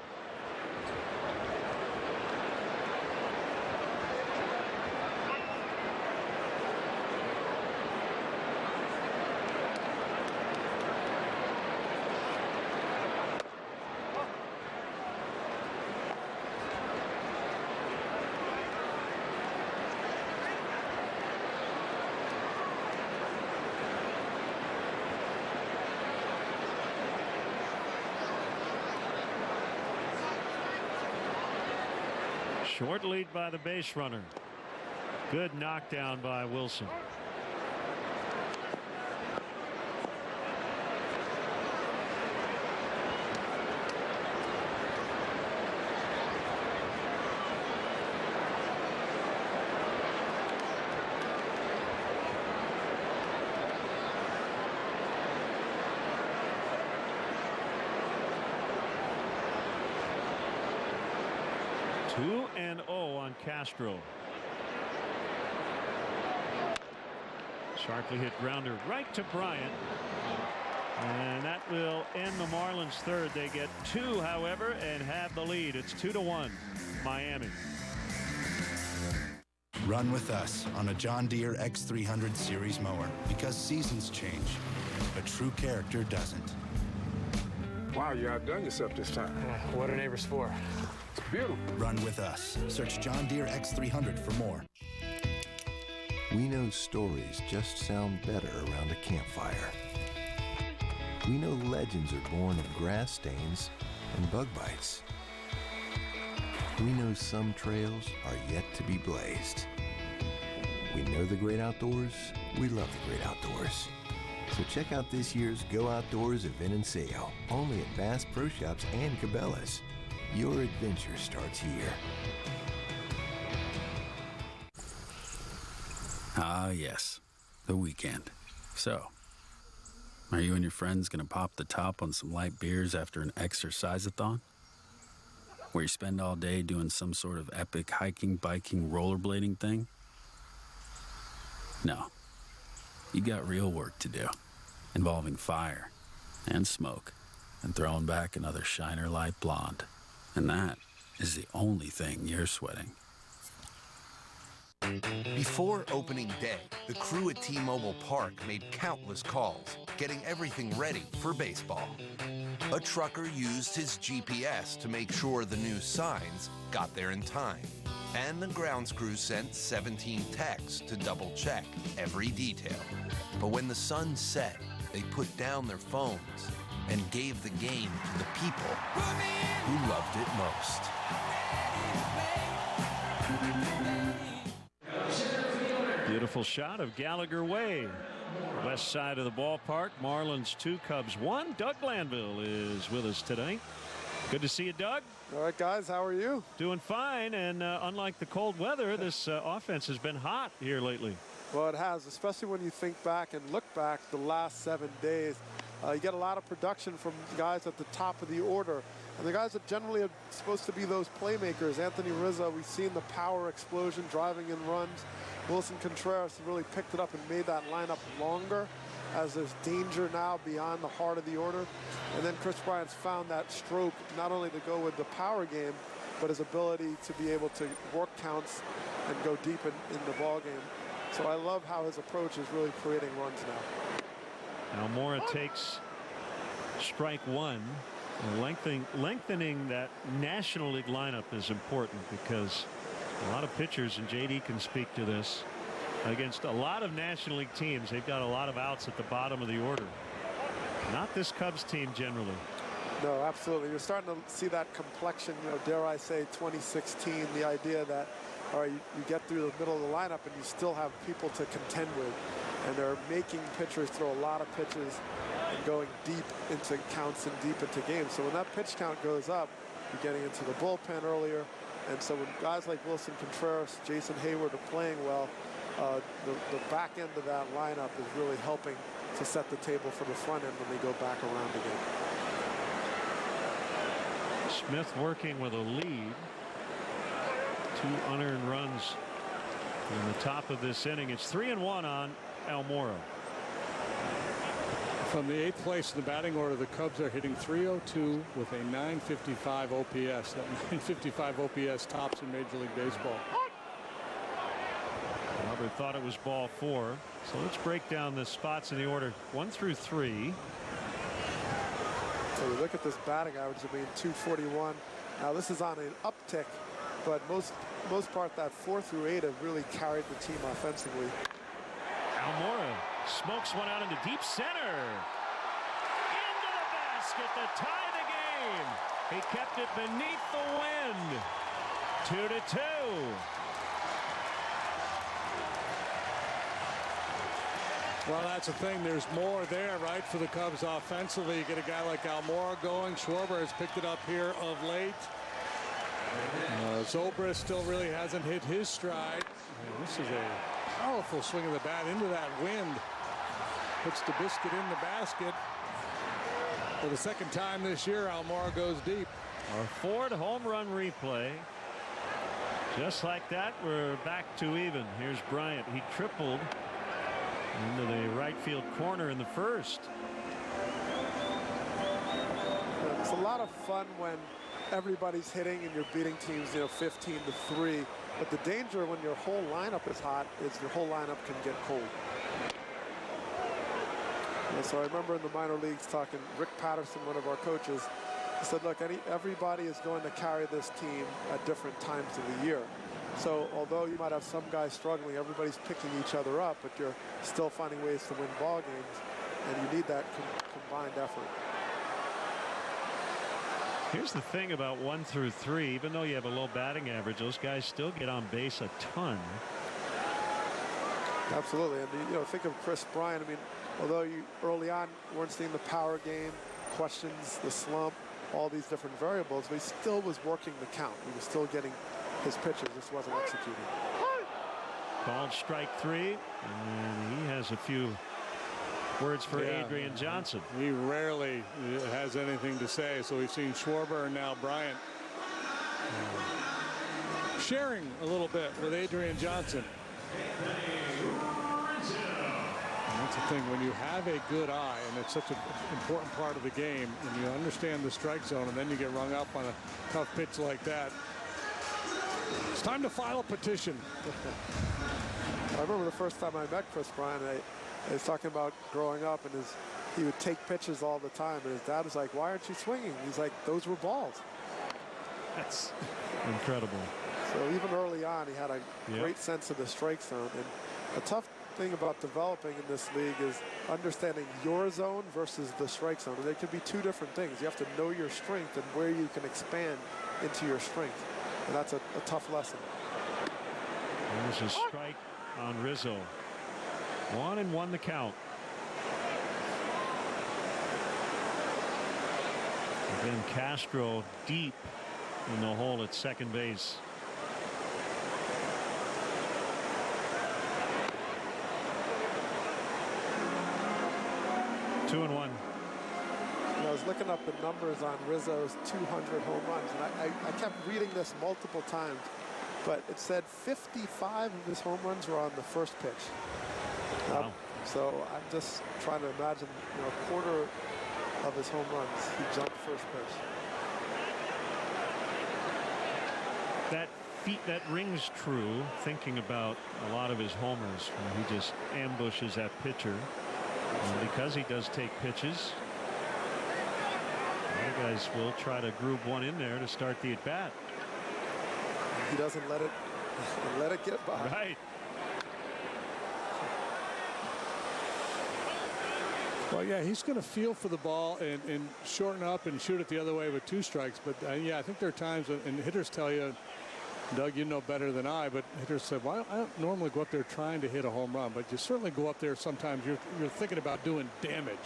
Short lead by the base runner. Good knockdown by Wilson. Two and 0 on Castro. Sharply hit grounder right to Bryant. And that will end the Marlins third. They get 2, however, and have the lead. It's 2-1 Miami. Run with us on a John Deere X300 series mower because seasons change. A true character doesn't. Wow, you outdone yourself this time. What are neighbors for? It's beautiful. Run with us. Search John Deere X300 for more. We know stories just sound better around a campfire. We know legends are born of grass stains and bug bites. We know some trails are yet to be blazed. We know the great outdoors. We love the great outdoors. So check out this year's Go Outdoors event and sale, only at Bass Pro Shops and Cabela's. Your adventure starts here. Ah, yes, the weekend. So, are you and your friends going to pop the top on some light beers after an exercise-a-thon? Where you spend all day doing some sort of epic hiking, biking, rollerblading thing? No. You got real work to do, involving fire and smoke and throwing back another Shiner Light Blonde. And that is the only thing you're sweating. Before opening day, the crew at T-Mobile Park made countless calls, getting everything ready for baseball. A trucker used his GPS to make sure the new signs got there in time. And the grounds crew sent 17 texts to double-check every detail. But when the sun set, they put down their phones and gave the game to the people who loved it most. Beautiful shot of Gallagher Way. West side of the ballpark. Marlins 2, Cubs 1. Doug Glanville is with us today. Good to see you, Doug. All right, guys, how are you? Doing fine, and unlike the cold weather, this offense has been hot here lately. Well, it has, especially when you think back and look back the last 7 days. You get a lot of production from guys at the top of the order. And the guys that generally are supposed to be those playmakers, Anthony Rizzo, we've seen the power explosion, driving in runs. Wilson Contreras really picked it up and made that lineup longer as there's danger now beyond the heart of the order. And then Chris Bryant's found that stroke, not only to go with the power game, but his ability to be able to work counts and go deep in the ball game. So I love how his approach is really creating runs now. Almora takes strike one. Lengthening that National League lineup is important because a lot of pitchers, and JD can speak to this, against a lot of National League teams, they've got a lot of outs at the bottom of the order. Not this Cubs team generally. No, absolutely. You're starting to see that complexion, dare I say 2016, the idea that all right, you get through the middle of the lineup and you still have people to contend with. And they're making pitchers throw a lot of pitches and going deep into counts and deep into games. So when that pitch count goes up, you're getting into the bullpen earlier. And so when guys like Wilson Contreras, Jason Hayward are playing well, the back end of that lineup is really helping to set the table for the front end when they go back around again. Smith working with a lead. 2 unearned runs in the top of this inning. It's 3-1 on Almora. From the 8th place in the batting order, the Cubs are hitting .302 with a .955 OPS. That .955 OPS tops in Major League Baseball. Robert thought it was ball 4. So let's break down the spots in the order 1 through 3. So you look at this batting average of being .241. Now this is on an uptick, but most part that 4 through 8 have really carried the team offensively. Almora smokes one out into deep center. Into the basket to tie the game. He kept it beneath the wind. 2-2. Well, that's the thing. There's more there, right, for the Cubs offensively. You get a guy like Almora going. Schwarber has picked it up here of late. Zobrist still really hasn't hit his stride. And this is a powerful swing of the bat into that wind. Puts the biscuit in the basket. For the second time this year, Almora goes deep. Our Ford home run replay. Just like that, we're back to even. Here's Bryant. He tripled into the right field corner in the first. It's a lot of fun when everybody's hitting and you're beating teams, 15-3. But the danger when your whole lineup is hot is your whole lineup can get cold. And so I remember in the minor leagues talking, Rick Patterson, one of our coaches, he said, look, everybody is going to carry this team at different times of the year. So although you might have some guys struggling, everybody's picking each other up, but you're still finding ways to win ball games, and you need that combined effort. Here's the thing about 1 through 3, even though you have a low batting average, those guys still get on base a ton. Absolutely, and think of Chris Bryant. I mean, although you early on weren't seeing the power game, questions, the slump, all these different variables, but he still was working the count. He was still getting his pitches, just wasn't executing. Called strike 3, and he has a few words for Adrian Johnson. He rarely has anything to say, so we've seen Schwarber and now Bryant sharing a little bit with Adrian Johnson. And that's the thing, when you have a good eye, and it's such an important part of the game, and you understand the strike zone, and then you get rung up on a tough pitch like that, it's time to file a petition. I remember the first time I met Chris Bryant, I was talking about growing up, and he would take pitches all the time, and his dad was like, why aren't you swinging? He's like, those were balls. That's incredible. So even early on, he had a great sense of the strike zone. And a tough thing about developing in this league is understanding your zone versus the strike zone. And they can be two different things. You have to know your strength and where you can expand into your strength. And that's a tough lesson. There's a strike on Rizzo. 1-1 the count. Again, Castro deep in the hole at second base. Two and one. I was looking up the numbers on Rizzo's 200 home runs, and I kept reading this multiple times, but it said 55 of his home runs were on the first pitch. Wow. So I'm just trying to imagine, a quarter of his home runs, he jumped first pitch. That rings true, thinking about a lot of his homers when he just ambushes that pitcher. And because he does take pitches, the guys will try to groove one in there to start the at bat. He doesn't let it get by. Right. Well, yeah, he's going to feel for the ball and shorten up and shoot it the other way with 2 strikes. But yeah, I think there are times when hitters tell you, Doug, you know better than I, but hitters say, well, I don't normally go up there trying to hit a home run, but you certainly go up there sometimes you're thinking about doing damage.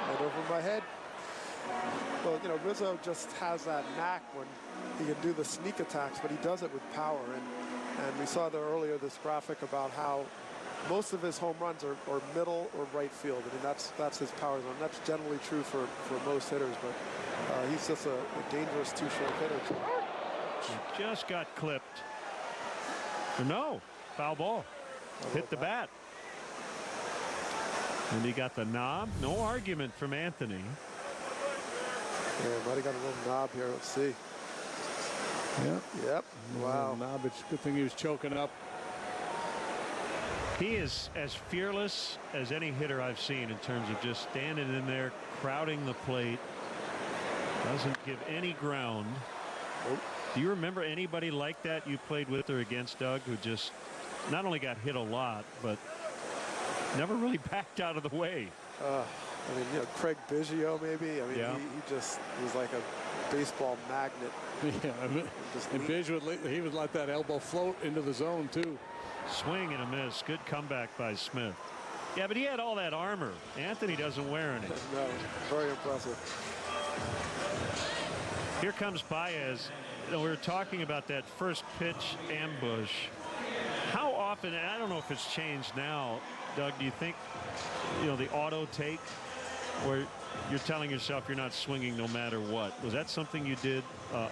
Right over my head. Well, Rizzo just has that knack when he can do the sneak attacks, but he does it with power. And we saw there earlier this graphic about how most of his home runs are middle or right field. I mean, that's his power zone. That's generally true for most hitters, but he's just a dangerous two-short hitter. He just got clipped. No, foul ball. Hit the bat. And he got the knob. No argument from Anthony. Yeah, might have got a little knob here. Let's see. Yep. Wow. Knob. It's a good thing he was choking up. He is as fearless as any hitter I've seen in terms of just standing in there, crowding the plate. Doesn't give any ground. Nope. Do you remember anybody like that you played with or against, Doug, who just not only got hit a lot, but never really backed out of the way? I mean, Craig Biggio maybe. I mean, he just was like a baseball magnet. Yeah, and Biggio would let that elbow float into the zone too. Swing and a miss. Good comeback by Smith. Yeah, but he had all that armor. Anthony doesn't wear any. No, very impressive. Here comes Baez. We were talking about that first pitch ambush. How often, and I don't know if it's changed now, Doug, do you think, the auto take where you're telling yourself you're not swinging no matter what? Was that something you did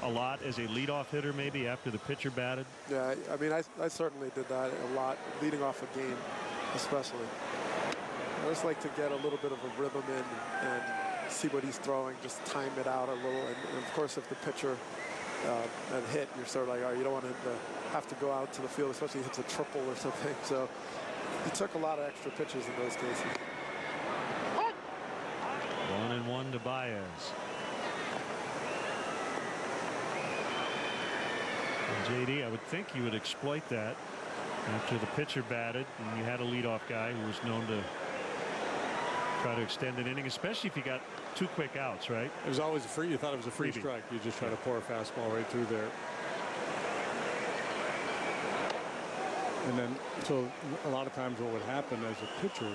a lot as a leadoff hitter, maybe after the pitcher batted? Yeah, I mean, I certainly did that a lot, leading off a game especially. I just like to get a little bit of a rhythm in and see what he's throwing, just time it out a little. And of course, if the pitcher had hit, you're sort of like, oh, you don't want him to have to go out to the field, especially if it's a triple or something. So he took a lot of extra pitches in those cases. 1-1 to Baez. And JD, I would think you would exploit that after the pitcher batted and you had a leadoff guy who was known to try to extend an inning, especially if you got 2 quick outs, right? It was always a free. You thought it was a free strike. You just try to pour a fastball right through there. And then, so a lot of times what would happen as a pitcher,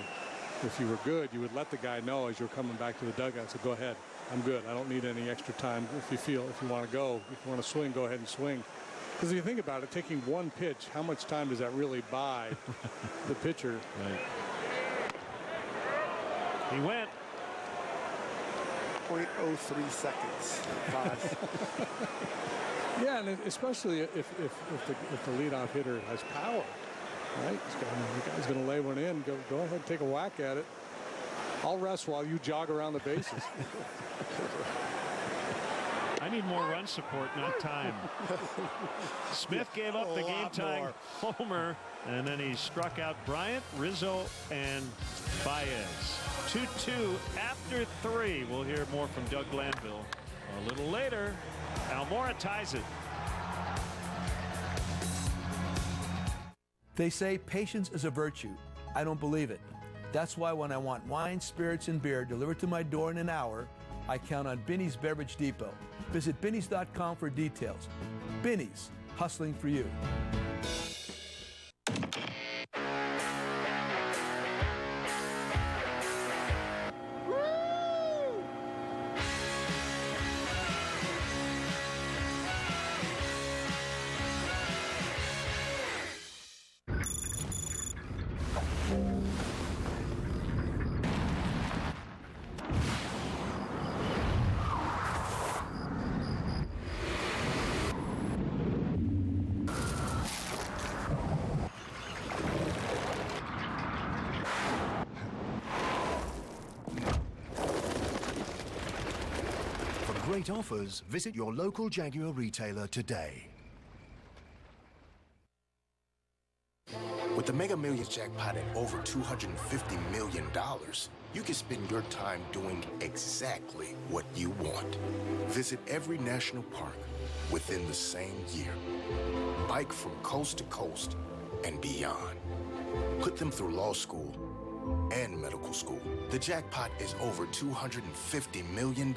if you were good, you would let the guy know as you're coming back to the dugout. So go ahead, I'm good. I don't need any extra time. If you want to go, if you want to swing, go ahead and swing. Because if you think about it, taking one pitch, how much time does that really buy the pitcher? Right. He went. 0.03 seconds. Yeah, and especially if the leadoff hitter has power, right? The guy's going to lay one in. Go ahead, take a whack at it. I'll rest while you jog around the bases. I need more run support, not time. Smith gave up the game-tying homer, and then he struck out Bryant, Rizzo, and Baez. 2-2 after 3. We'll hear more from Doug Glanville a little later. Almora ties it. They say patience is a virtue. I don't believe it. That's why when I want wine, spirits, and beer delivered to my door in an hour, I count on Binny's Beverage Depot. Visit Binny's.com for details. Binny's, hustling for you. Great offers. Visit your local Jaguar retailer today. With the Mega Millions jackpot at over $250 million, you can spend your time doing exactly what you want. Visit every national park within the same year. Bike from coast to coast and beyond. Put them through law school and medical school. The jackpot is over $250 million.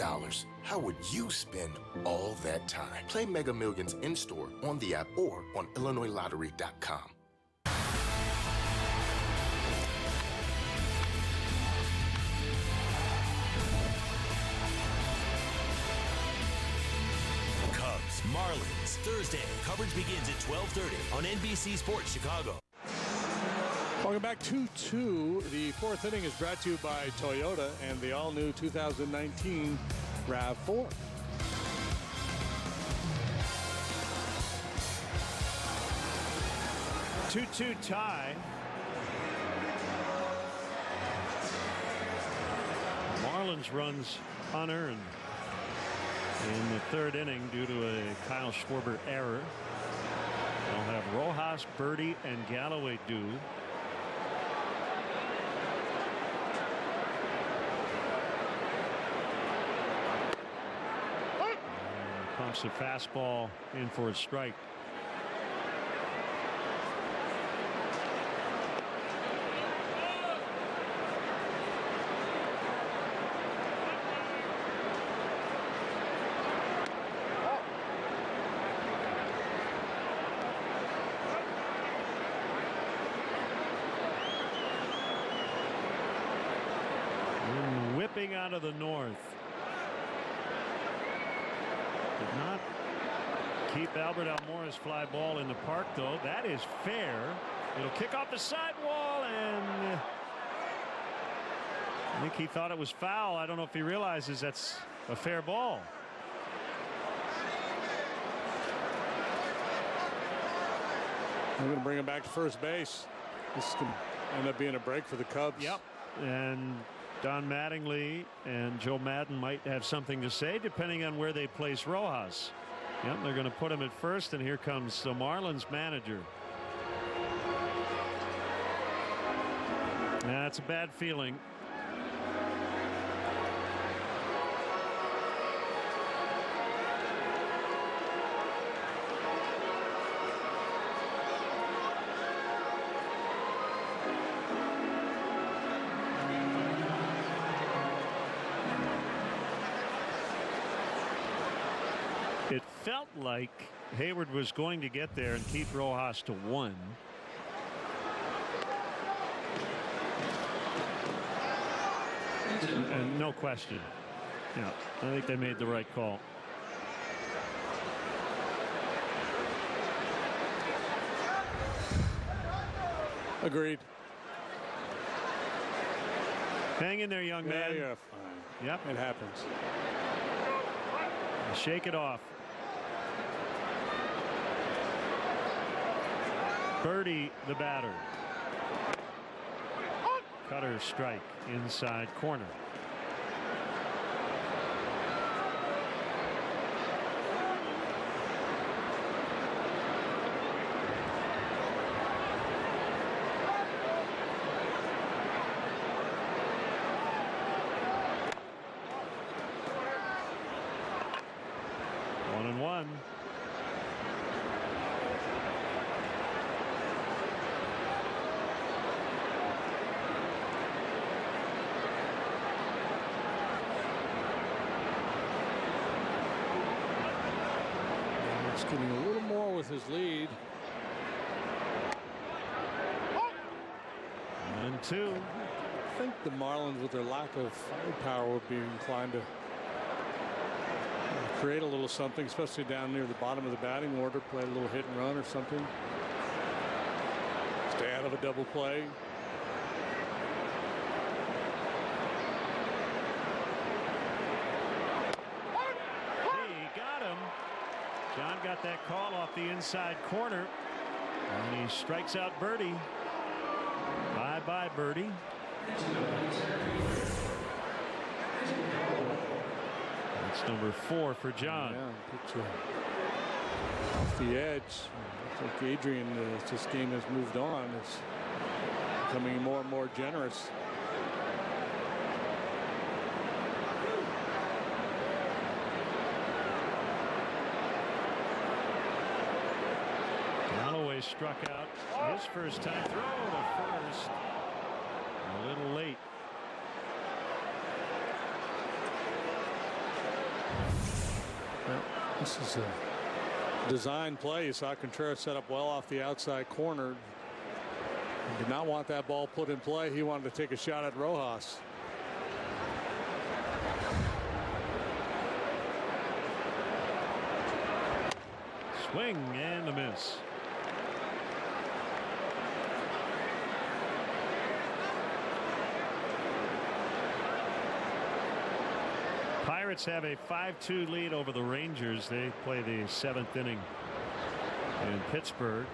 How would you spend all that time? Play Mega Millions in-store, on the app, or on IllinoisLottery.com. Cubs, Marlins, Thursday. Coverage begins at 12:30 on NBC Sports Chicago. Welcome back. 2-2. The 4th inning is brought to you by Toyota and the all-new 2019 RAV4. Two tie. Marlins runs unearned in the 3rd inning due to a Kyle Schwarber error. They'll have Rojas, Birdie, and Galloway due. Pumps a fastball in for a strike. slipping out of the north. Did not keep Albert Almora's fly ball in the park, though. That is fair. It'll kick off the sidewall, and I think he thought it was foul. I don't know if he realizes that's a fair ball. We're going to bring him back to first base. This can end up being a break for the Cubs. Yep. And Don Mattingly and Joe Madden might have something to say depending on where they place Rojas. Yep, they're going to put him at first, and here comes the Marlins manager. That's a bad feeling. It felt like Hayward was going to get there and keep Rojas to 1. And no question. Yeah, I think they made the right call. Agreed. Hang in there, young man. Yeah, fine. Yep. It happens. Shake it off. Birdie, the batter. Cutter strike inside corner. Getting a little more with his lead. 1-2. I think the Marlins, with their lack of firepower, would be inclined to create a little something, especially down near the bottom of the batting order, play a little hit and run or something. Stay out of a double play. John got that call off the inside corner, and he strikes out Birdie. Bye-bye, Birdie. That's number 4 for John. Yeah, puts you off the edge. I think Adrian, as this game has moved on, is becoming more and more generous. Struck out his first time throw to first. A little late. Well, this is a design play. You saw Contreras set up well off the outside corner. He did not want that ball put in play. He wanted to take a shot at Rojas. Swing and a miss. Pirates have a 5-2 lead over the Rangers. They play the 7th inning in Pittsburgh.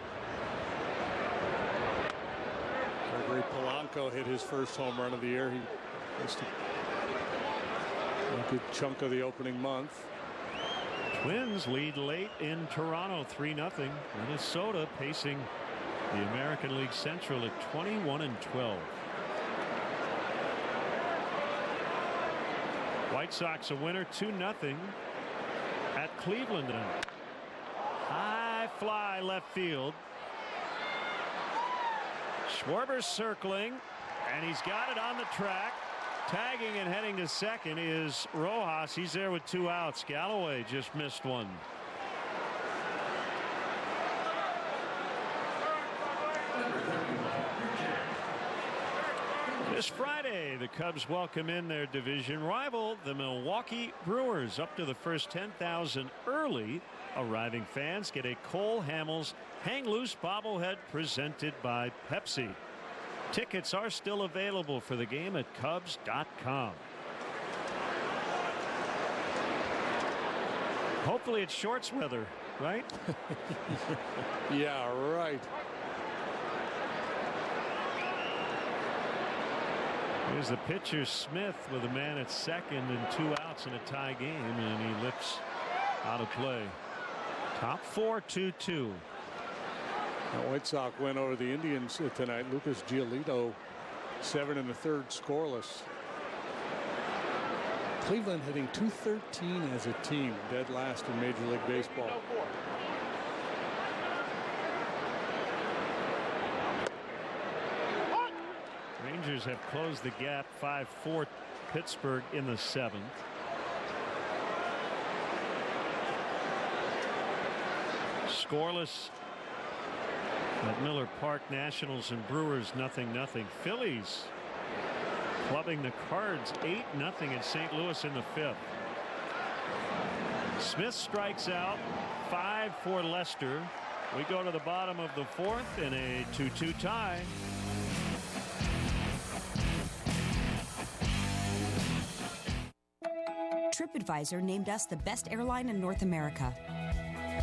Gregory Polanco hit his first home run of the year. He missed a good chunk of the opening month. Twins lead late in Toronto 3-0. Minnesota pacing the American League Central at 21-12. White Sox a winner 2-0 at Cleveland tonight. High fly left field. Schwarber's circling, and he's got it on the track. Tagging and heading to second is Rojas. He's there with 2 outs. Galloway just missed one. This Friday, the Cubs welcome in their division rival, the Milwaukee Brewers. Up to the first 10,000 early arriving fans get a Cole Hamels Hang Loose bobblehead presented by Pepsi. Tickets are still available for the game at Cubs.com. Hopefully it's shorts weather, right? Yeah, right. Here's the pitcher, Smith, with a man at second and 2 outs in a tie game, and he lifts out of play. Top 4, 2-2. The White Sox went over the Indians tonight. Lucas Giolito, 7 1/3 scoreless. Cleveland hitting .213 as a team, dead last in Major League Baseball. Rangers have closed the gap, 5-4 Pittsburgh in the 7th. Scoreless at Miller Park. Nationals and Brewers 0-0. Phillies clubbing the Cards 8-0 at St. Louis in the 5th. Smith strikes out, 5 for Lester. We go to the bottom of the 4th in a 2-2 tie. TripAdvisor named us the best airline in North America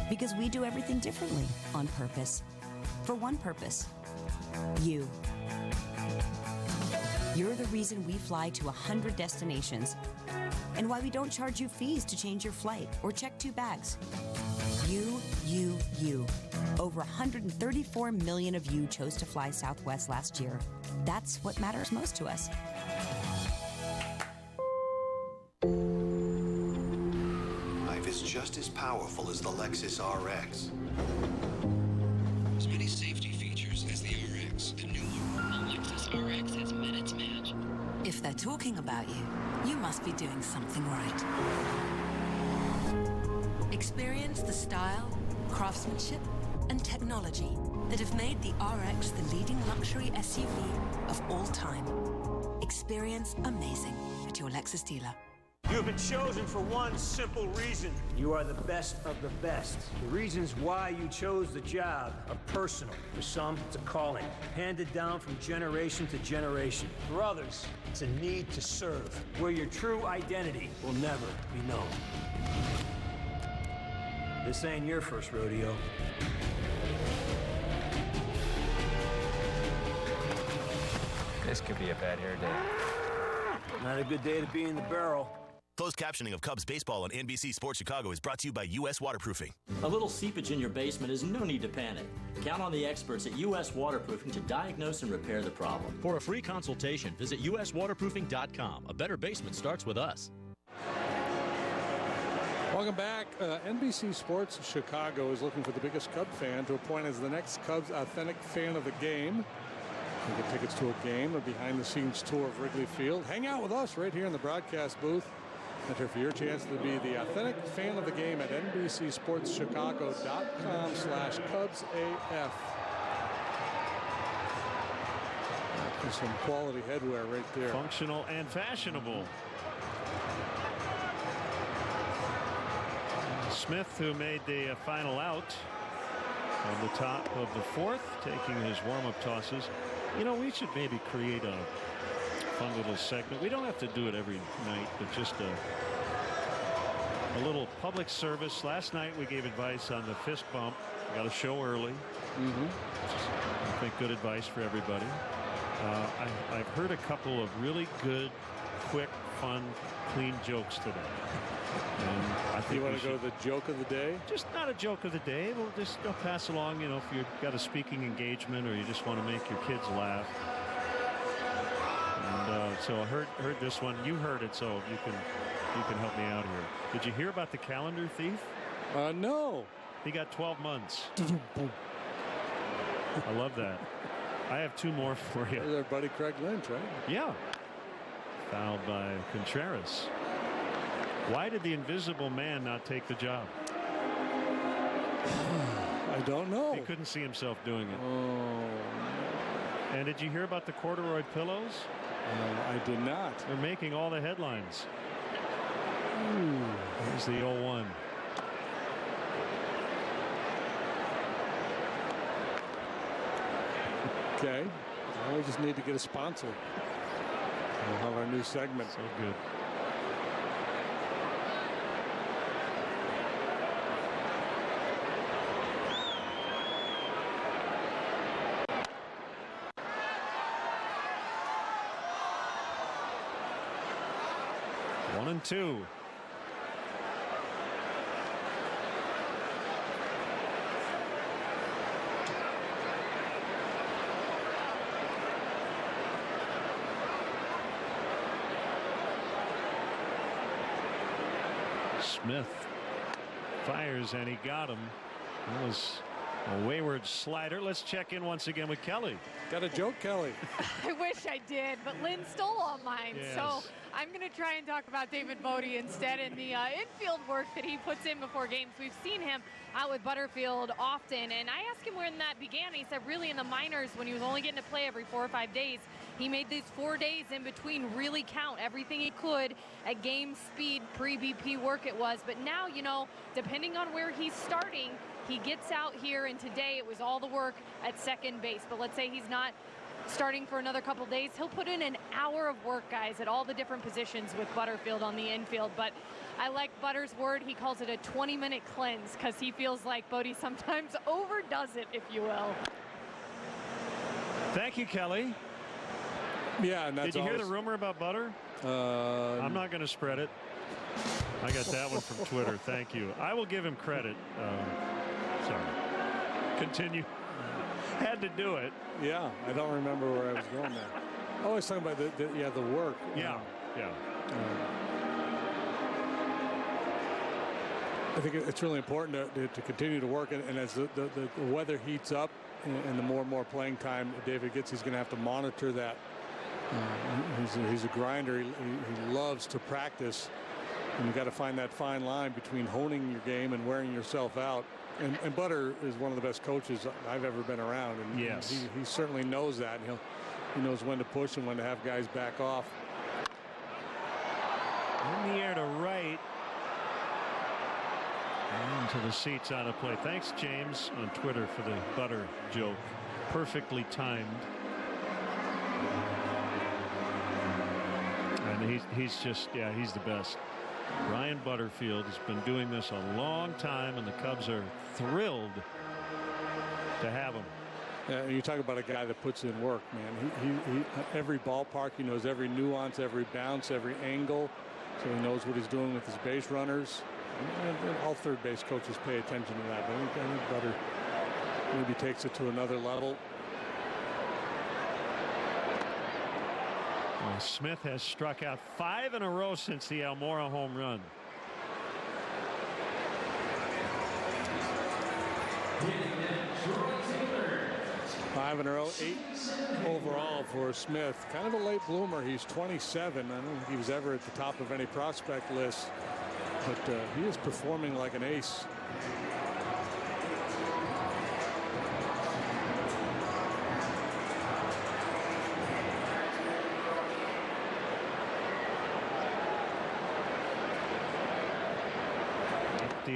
because we do everything differently on purpose. For one purpose, you. You're the reason we fly to 100 destinations and why we don't charge you fees to change your flight or check 2 bags. You. Over 134 million of you chose to fly Southwest last year. That's what matters most to us. Life is just as powerful as the Lexus RX. As many safety features as the RX, the newer Lexus RX has met its match. If they're talking about you, you must be doing something right. Experience the style, craftsmanship, and technology that have made the RX the leading luxury SUV of all time. Experience amazing at your Lexus dealer. You have been chosen for one simple reason. You are the best of the best. The reasons why you chose the job are personal. For some, it's a calling, handed down from generation to generation. For others, it's a need to serve, where your true identity will never be known. This ain't your first rodeo. This could be a bad hair day. Not a good day to be in the barrel. Closed captioning of Cubs baseball on NBC Sports Chicago is brought to you by U.S. Waterproofing. A little seepage in your basement is no need to panic. Count on the experts at U.S. Waterproofing to diagnose and repair the problem. For a free consultation, visit uswaterproofing.com. A better basement starts with us. Welcome back. NBC Sports Chicago is looking for the biggest Cub fan to appoint as the next Cubs Authentic Fan of the Game. You get tickets to a game, a behind-the-scenes tour of Wrigley Field. Hang out with us right here in the broadcast booth. Enter for your chance to be the Authentic Fan of the Game at NBCSportsChicago.com/CubsAF. There's some quality headwear right there. Functional and fashionable. Smith, who made the final out on the top of the 4th, taking his warm-up tosses. You know, we should maybe create a fun little segment. We don't have to do it every night, but just a little public service. Last night we gave advice on the fist bump. We got a show early. I think good advice for everybody. I've heard a couple of really good, quick, fun, clean jokes today. And I think you want to go to the joke of the day? Just not a joke of the day. We'll just pass along, you know, if you've got a speaking engagement or you just want to make your kids laugh. And so I heard this one. You heard it, so you can help me out here. Did you hear about the calendar thief? No. He got 12 months. I love that. I have 2 more for you. There's our buddy Craig Lynch, right? Yeah. Fouled by Contreras. Why did the Invisible Man not take the job? I don't know. He couldn't see himself doing it. Oh. And did you hear about the corduroy pillows? I did not. They're making all the headlines. There's the 0-1. Okay. Well, we just need to get a sponsor. We'll have our new segment. So good. One and two. Smith fires and he got him. That was a wayward slider. Let's check in once again with Kelly. Got a joke, Kelly? I wish I did, but Lynn stole all mine. Yes. So I'm going to try and talk about David Bodie instead and the infield work that he puts in before games. We've seen him out with Butterfield often, and I asked him when that began. He said really in the minors when he was only getting to play every 4 or 5 days. He made these 4 days in between really count everything he could at game speed, pre-BP work it was. But now, you know, depending on where he's starting, he gets out here, and today it was all the work at second base. But let's say he's not starting for another couple days, he'll put in an hour of work, guys, at all the different positions with Butterfield on the infield. But I like Butter's word. He calls it a 20-minute cleanse because he feels like Bodie sometimes overdoes it, if you will. Thank you, Kelly. Yeah, and that's Did you hear the rumor about Butter? I'm not going to spread it. I got that one from Twitter. Thank you. I will give him credit. Sorry. Continue. Had to do it. Yeah, I don't remember where I was going there. Oh, I was talking about the work. Yeah, yeah. I think it's really important to continue to work, and as the weather heats up and the more and more playing time David gets, he's going to have to monitor that. He's a grinder. He loves to practice, and you got to find that fine line between honing your game and wearing yourself out. And Butter is one of the best coaches I've ever been around, and yes, he certainly knows that. And he knows when to push and when to have guys back off. In the air to right. Into the seats out of play. Thanks, James, on Twitter for the Butter joke. Perfectly timed. And he's just, yeah, he's the best. Brian Butterfield has been doing this a long time, and the Cubs are thrilled to have him. Yeah, you talk about a guy that puts in work, man. He every ballpark, he knows every nuance, every bounce, every angle. So he knows what he's doing with his base runners. And all third base coaches pay attention to that. But I think Butter maybe takes it to another level. Well, Smith has struck out 5 in a row since the Almora home run. Five in a row, 8 overall for Smith. Kind of a late bloomer. He's 27. I don't think he was ever at the top of any prospect list, but he is performing like an ace.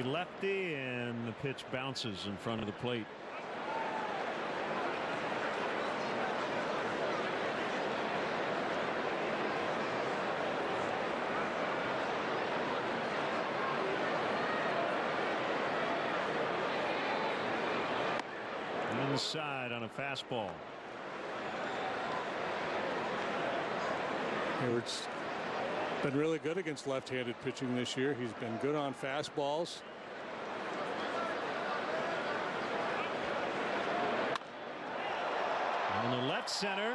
Lefty, and the pitch bounces in front of the plate. Inside on a fastball. Hayward's been really good against left-handed pitching this year. He's been good on fastballs. On the left center,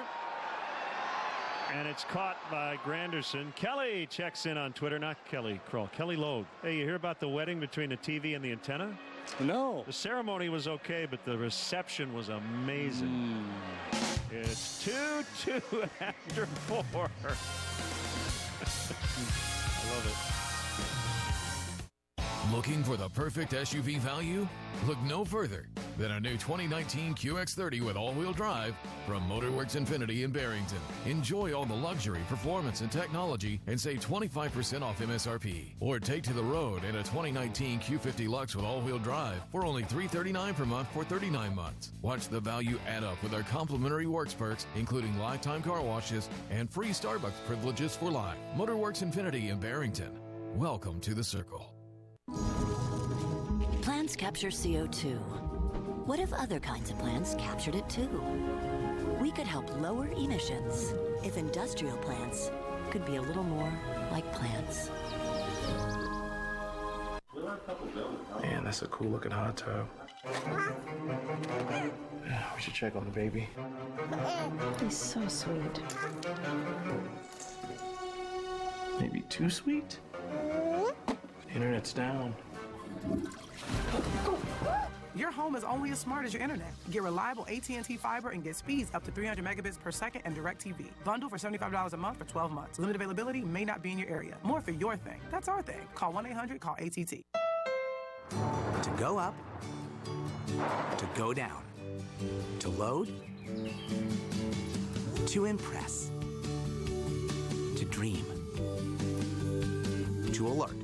and it's caught by Granderson. Kelly checks in on Twitter. Not Kelly Kroll, Kelly Logue. Hey, you hear about the wedding between the TV and the antenna? No. The ceremony was okay, but the reception was amazing. It's 2-2 after 4. I love it. Looking for the perfect SUV value? Look no further. than a new 2019 QX30 with all-wheel drive from Motorworks Infinity in Barrington. Enjoy all the luxury, performance, and technology and save 25% off MSRP. Or take to the road in a 2019 Q50 Lux with all-wheel drive for only $339 per month for 39 months. Watch the value add up with our complimentary works perks, including lifetime car washes and free Starbucks privileges for life. Motorworks Infinity in Barrington. Welcome to the circle. Plants capture CO2. What if other kinds of plants captured it too? We could help lower emissions if industrial plants could be a little more like plants. Man, that's a cool looking hot tub. We should check on the baby. He's so sweet. Maybe too sweet? The internet's down. Your home is only as smart as your internet. Get reliable AT&T fiber and get speeds up to 300 megabits per second and DirecTV. Bundle for $75 a month for 12 months. Limited availability may not be in your area. More for your thing. That's our thing. Call 1-800-CALL-ATT. To go up, to go down, to load, to impress, to dream, to alert,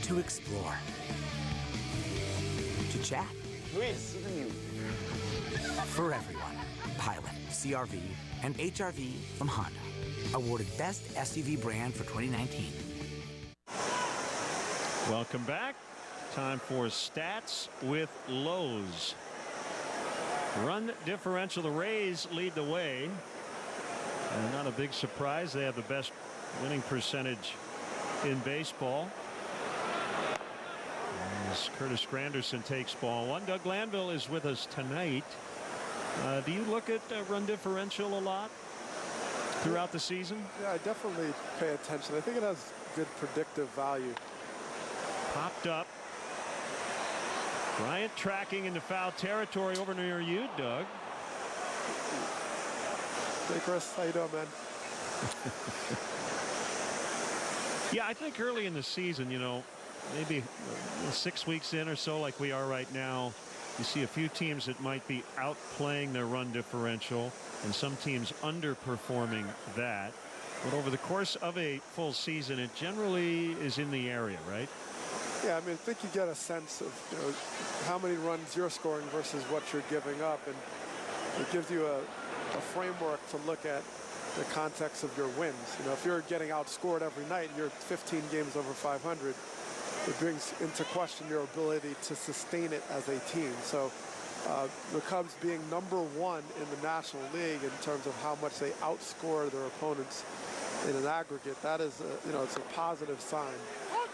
to explore, to chat. For everyone, Pilot, CR-V, and HR-V from Honda. Awarded Best SUV Brand for 2019. Welcome back. Time for stats with Lowe's. Run differential, the Rays lead the way. And not a big surprise, they have the best winning percentage in baseball. As Curtis Granderson takes ball one. Doug Glanville is with us tonight. Do you look at run differential a lot throughout the season? Yeah, I definitely pay attention. I think it has good predictive value. Popped up. Bryant tracking into foul territory over near you, Doug. Hey, Chris. How you doing, man? Yeah, I think early in the season, you know, maybe 6 weeks in or so, like we are right now, you see a few teams that might be outplaying their run differential and some teams underperforming that. But over the course of a full season, it generally is in the area, right? Yeah, I mean, I think you get a sense of, you know, how many runs you're scoring versus what you're giving up, and it gives you a framework to look at the context of your wins. You know, if you're getting outscored every night and you're 15 games over 500, it brings into question your ability to sustain it as a team. So the Cubs being #1 in the National League in terms of how much they outscore their opponents in an aggregate, that is, you know, it's a positive sign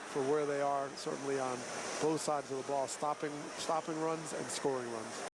for where they are, certainly on both sides of the ball, stopping runs and scoring runs.